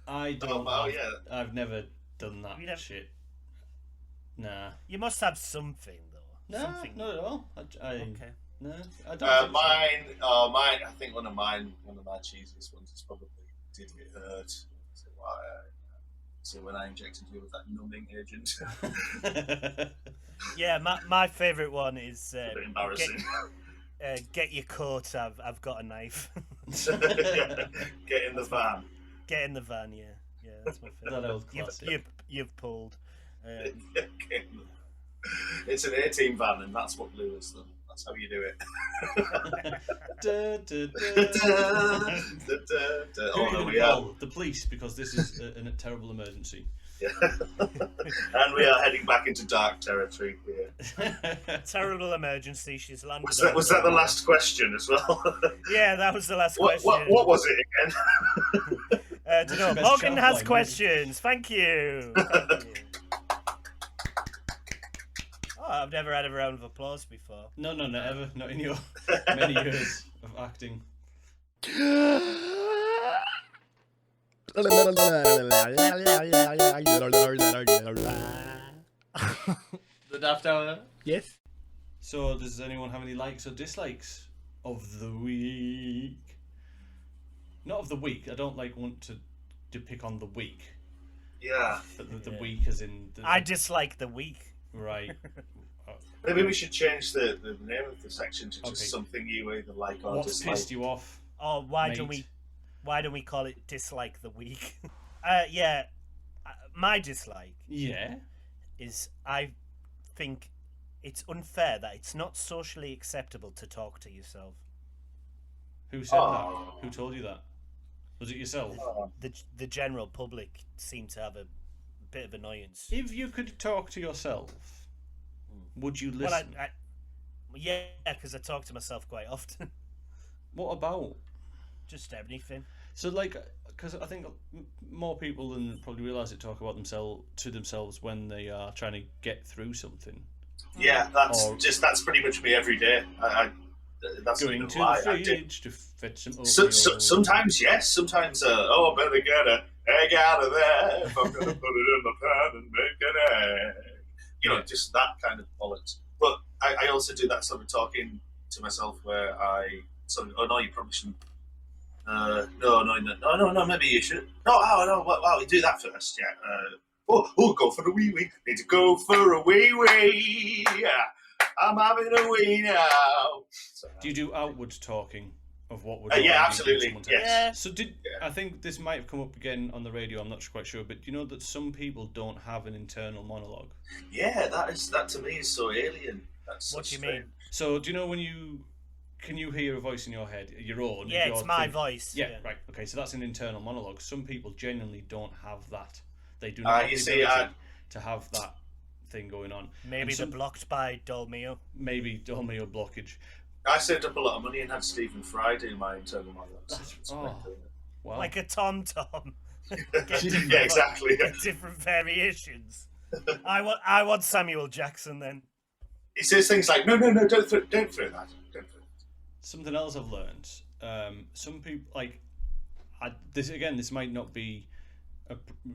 I don't. I've never done that shit. Nah. You must have something though. No, Something. not at all. Okay. No, I don't. Mine. I think one of my cheesiest ones is probably "Did it hurt?" So when I injected you with that numbing agent. Yeah, my favourite one is A bit embarrassing. get your coat. I've got a knife. Get in the van. Get in the van. Yeah, that's my favourite. That old classic. You've pulled. It's an A-team van, and that's what lures them. That's how you do it. Oh, no, we are. The police, because this is a terrible emergency. Yeah. And we are heading back into dark territory here. Terrible emergency. She's landed. Was that the last question as well? Yeah, that was the last question. What was it again? Don't know. Best Morgan chat has line, questions. Thank you. Thank you. Oh, I've never had a round of applause before. No, not ever. Not in your many years of acting. The Daft Hour. Yes. So, does anyone have any likes or dislikes of the week? Not of the week. I don't want to pick on the week. Yeah. But the week as in... I dislike the week. Right. Maybe we should change the name of the section to just Okay. something you either like or What's dislike. pissed you off? Oh, why mate? don't we call it dislike the week? My dislike Yeah. is I think it's unfair that it's not socially acceptable to talk to yourself. Who said Oh. that? Who told you that? Was it yourself? The general public seem to have a bit of annoyance. If you could talk to yourself, would you listen? Well, yeah, because I talk to myself quite often. What about? Just anything. So, because I think more people than probably realise it talk about themselves when they are trying to get through something. Yeah, that's pretty much me every day. That's Going not to a lie. the I do. fridge to fetch some oatmeal. Sometimes yes, sometimes I better get an egg out of there if I'm going to put it in the pan and make an egg. Just that kind of bollocks. But I also do that sort of talking to myself where no, you probably shouldn't. No, maybe you should. No, well, you do that first, yeah. Go for a wee wee. Need to go for a wee wee. Yeah. I'm having a wee now. Do you do outward talking of what would? Yeah, absolutely. Yes. Yeah. So I think this might have come up again on the radio. I'm not quite sure, but you know that some people don't have an internal monologue. Yeah, that to me is so alien. That's What so do you mean? strange. So do you know when can you hear a voice in your head, your own? Yeah, your it's my thing? voice. Yeah, right. Okay, so that's an internal monologue. Some people genuinely don't have that. They do not have You the see, ability to have that thing going on. Maybe they're blocked by Dolmio. Maybe Dolmio blockage. I saved up a lot of money and had Stephen Fry do my internal monologue. Wow. Like a tom-tom. Yeah, exactly. Get different variations. I want Samuel Jackson then. He says things like, no, don't throw that. Don't throw that. Something else I've learned. Some people this might not be.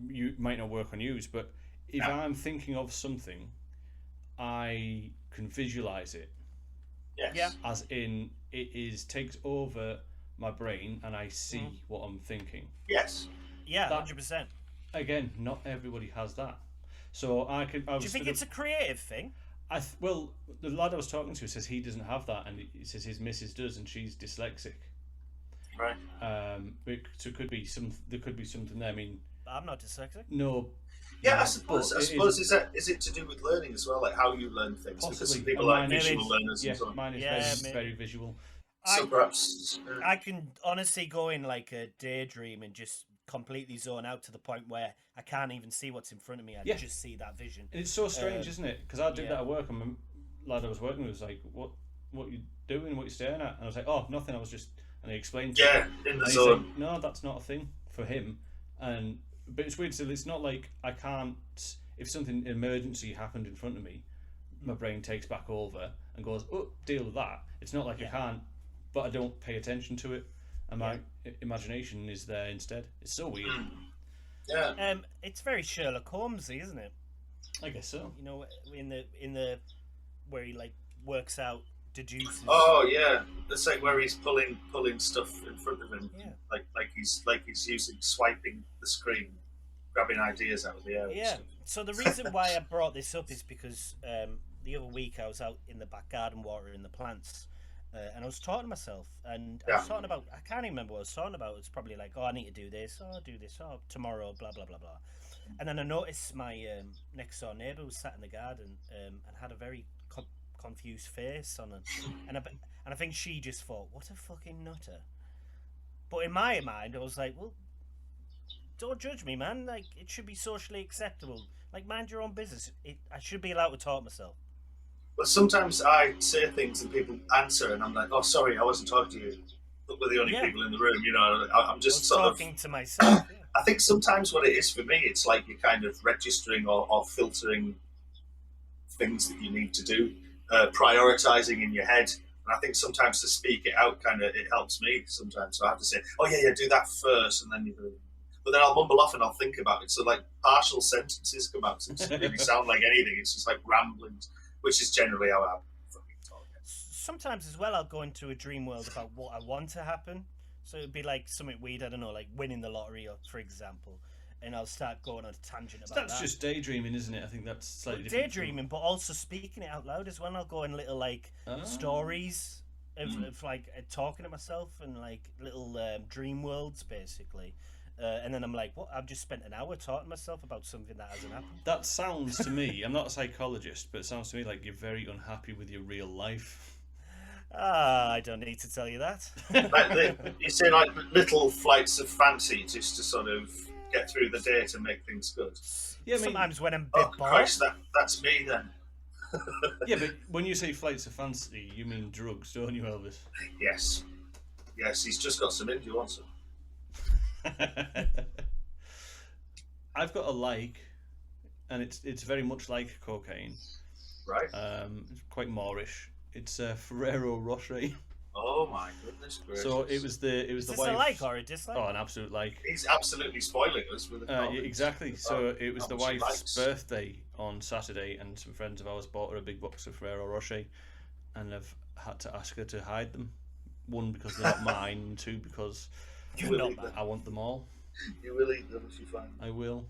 You might not work on use, but if I'm thinking of something, I can visualize it. Yes. Yeah. As in, takes over my brain, and I see what I'm thinking. Yes. Yeah, That- 100%. Again, not everybody has that. So I could. Do you think it's a creative thing? Well, the lad I was talking to says he doesn't have that, and he says his missus does, and she's dyslexic. Right. So it could be there could be something there. I mean, I'm not dyslexic. no. Yeah, no, I suppose is it to do with learning as well, like how you learn things? Because Possibly. some people And are mine visual is- learners Yeah, and so on. mine is Yeah, very, maybe. very visual. So perhaps I can honestly go in like a daydream and just completely zone out to the point where I can't even see what's in front of me. I Yeah. just see that vision. And it's so strange, isn't it? Because I did yeah. that at work, and the lad I was working with was like, "What you doing? What you staring at?" And I was like, "Oh, nothing. I was just..." And he explained. yeah, in And the he's zone. like, "No, that's not a thing for him." But it's weird. So it's not like I can't. If something emergency happened in front of me, my brain takes back over and goes, "Oh, deal with that." It's not like I can't, but I don't pay attention to it, and my imagination is there instead. It's so weird. Yeah. It's very Sherlock Holmesy, isn't it? I guess so. You know, in the where he like works out, deduces. Oh yeah, it's like where he's pulling stuff in front of him, Yeah. like he's using swiping the screen, grabbing ideas out of the air. and Yeah. stuff. So the reason why I brought this up is because the other week I was out in the back garden watering the plants, and I was talking to myself, and I was talking about, I can't even remember what I was talking about. It was probably like, oh, I need to do this, oh, I'll do this, oh, tomorrow, blah blah blah blah. And then I noticed my next door neighbour was sat in the garden and had a very confused face on it, and I think she just thought, what a fucking nutter. But in my mind, I was like, well, don't judge me, man. Like, it should be socially acceptable. Like, mind your own business. I should be allowed to talk myself. But sometimes I say things and people answer, and I'm like, "Oh, sorry, I wasn't talking to you." But we're the only people in the room, you know. I'm just I was sort talking to myself. Yeah. I think sometimes what it is for me, it's like you're kind of registering or filtering things that you need to do, prioritizing in your head. And I think sometimes to speak it out, it helps me sometimes. So I have to say, "Oh yeah, do that first," and then you. But then I'll mumble off and I'll think about it. So like partial sentences come out, so it doesn't really sound like anything. It's just like ramblings, which is generally how I sometimes as well, I'll go into a dream world about what I want to happen. So it'd be like something weird, I don't know, like winning the lottery, or for example, and I'll start going on a tangent about That's that. just daydreaming, isn't it? I think that's slightly different. Daydreaming, but also speaking it out loud as well. I'll go in little like stories of like talking to myself and like little dream worlds, basically. And then I'm like, what? I've just spent an hour talking to myself about something that hasn't happened. That sounds to me, I'm not a psychologist, but it sounds to me like you're very unhappy with your real life. I don't need to tell you that. You say like little flights of fancy just to sort of get through the day to make things good. Yeah, sometimes when I'm a bit bored. Christ, that's me then. Yeah, but when you say flights of fancy, you mean drugs, don't you, Elvis? Yes, he's just got some in. Do you want some? I've got a like, and it's very much like cocaine. Right. It's quite Moorish. It's Ferrero Rocher. Oh my goodness gracious! So it was the Is this wife. a like or a dislike? Oh, an absolute like. He's absolutely spoiling us with Yeah, exactly. So it was the wife's likes. birthday on Saturday, and some friends of ours bought her a big box of Ferrero Rocher, and I've had to ask her to hide them. One, because they're not mine, and two, because I want them all. You will eat them if you find them. I will.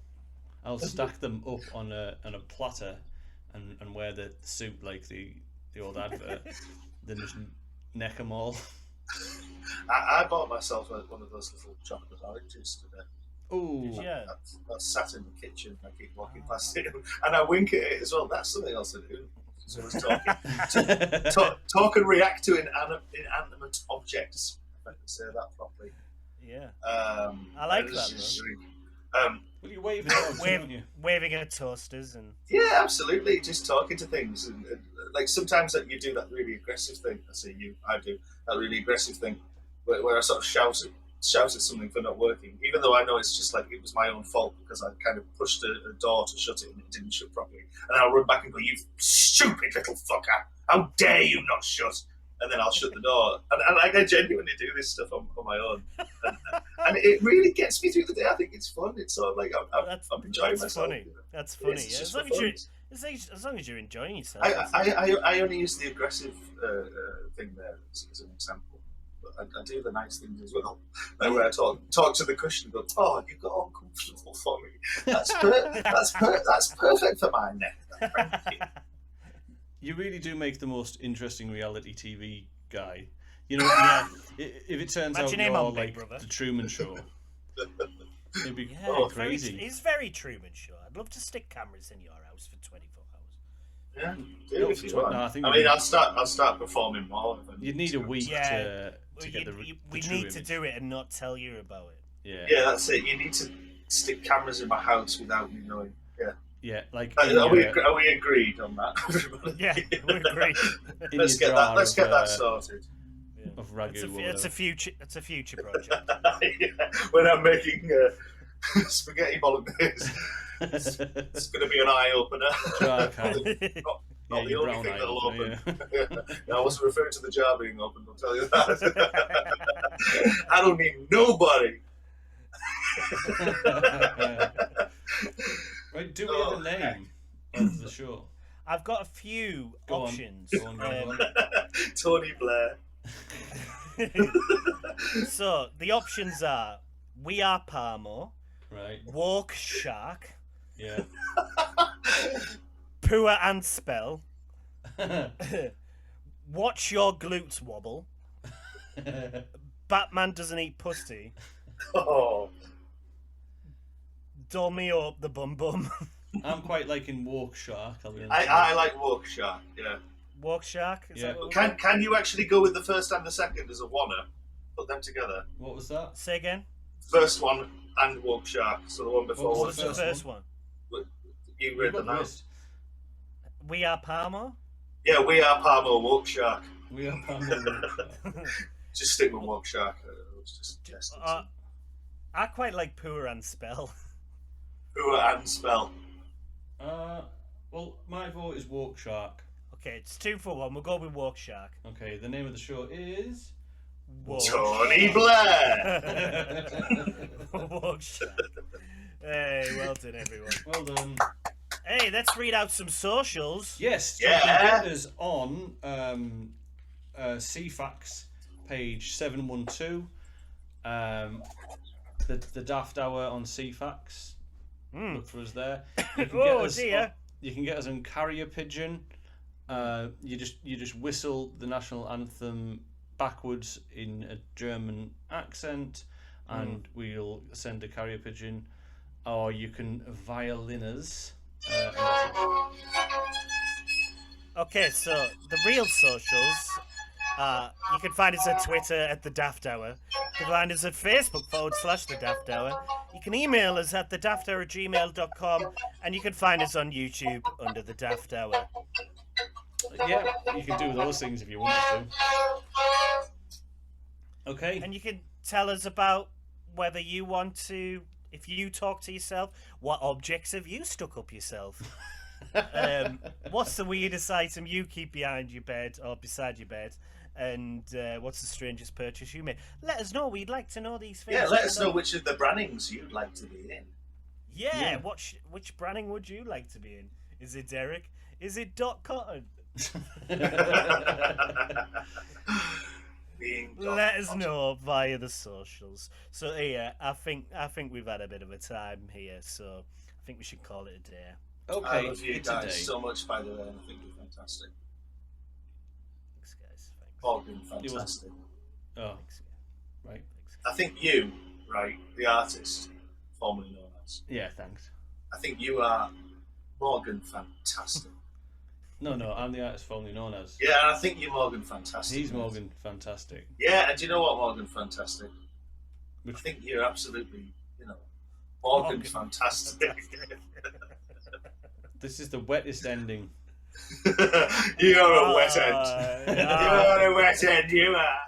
I'll stack them up on a platter, and wear the suit like the old advert. Then just neck them all. I bought myself one of those little chocolate oranges today. Oh, Yeah. I sat in the kitchen. I keep walking past it, and I wink at it as well. That's something else I do. So I was talk and react to inanimate objects. If I can say that properly. Yeah. I like that. well, you wave at dogs, don't you? Waving at toasters and. Yeah, absolutely. Just talking to things, and like sometimes that you do that really aggressive thing. I do that really aggressive thing where I sort of shout at something for not working, even though I know it's just like it was my own fault because I kind of pushed a door to shut it and it didn't shut properly. And I'll run back and go, "You stupid little fucker! How dare you not shut?" And then I'll shut the door. And I genuinely do this stuff on my own. And it really gets me through the day. I think it's fun. It's sort of like I'm enjoying myself. Funny. You know? That's funny. It's Yeah. just As long as you're enjoying yourself. I only use the aggressive thing there as an example. But I do the nice things as well. Like where I talk to the cushion and go, "Oh, you got uncomfortable for me. That's perfect for my neck. Thank you." You really do make the most interesting reality TV guy. You know, yeah, if it turns out you're like the Truman Show, it'd be crazy. It's very Truman Show. I'd love to stick cameras in your house for 24 hours. Yeah, do if you want. No, I'll start performing more. You'd need a week to get the we true need to image. do it and not tell you about it. Yeah, that's it. You need to stick cameras in my house without me knowing. Yeah. Yeah, like Are we agreed on that? Everybody? Yeah, we agree. Let's get that sorted. Of ragu. It's a future project. Yeah, when I'm making spaghetti bolognese, it's going to be an eye opener. Not the only thing that'll open. Yeah. I wasn't referring to the jar being opened. I'll tell you that. I don't need nobody. Right, do we have a name of the show? I've got a few options. Go on. Tony Blair. So the options are: We Are Parmo, Right. Walk Shark, Yeah. Poor and Spell, Watch Your Glutes Wobble, Batman Doesn't Eat Pussy, Oh. Doll Me Up the Bum Bum. I'm quite liking Walk Shark. I like Walk Shark. Yeah. Walk Shark. Is that what Can you actually go with the first and the second as a wanna? Put them together. What was that? Say again. First one and Walk Shark. So the one before. What What was was the first one? You read them out. We Are Parmo. Yeah, We Are Parmo, Walk Shark. We Are Parmo. Just stick with Walk Shark. I was just testing. I quite like Poor and Spell. Poor and Spell. Well, my vote is Walk Shark. Okay, it's 2 for 1. We'll go with Walk Shark. Okay, the name of the show is Tony Blair. Walk Shark. Hey, well done, everyone. Well done. Hey, let's read out some socials. Yes, Yeah. you can get us on CFAX page 712. The Daft Hour on CFAX. Look for us there. You can get us dear. you can get us on Carrier Pigeon. You just whistle the national anthem backwards in a German accent, and we'll send a carrier pigeon. Or you can violin us. Okay, so the real socials. You can find us on Twitter at The Daft Hour. You can find us at Facebook /The Daft Hour. You can email us at thedaftour@gmail.com, and you can find us on YouTube under The Daft Hour. Yeah, you can do those things if you want to. Okay. And you can tell us about whether you want to, if you talk to yourself, what objects have you stuck up yourself? What's the weirdest item you keep behind your bed or beside your bed? And what's the strangest purchase you made? Let us know. We'd like to know these things. Yeah, let us know which of the Brannings you'd like to be in. Yeah. Which Branning would you like to be in? Is it Derek? Is it Dot Cotton? Let us know via the socials. So yeah, I think we've had a bit of a time here, so I think we should call it a day. Okay, I love you it's a guys day. so much, by the way, and I think you're fantastic. Thanks, guys. Thanks. All been fantastic. Oh, Thanks. right. Thanks. I think you, right, the artist, formerly known as, Yeah, thanks. I think you are Morgan Fantastic. No, I'm the artist formerly known as. Yeah, and I think you're Morgan Fantastic. He's Morgan Fantastic. Yeah, and do you know what, Morgan Fantastic? Which I think you're absolutely, Morgan Fantastic. This is the wettest ending. You're a wet end. You're a wet end, you are.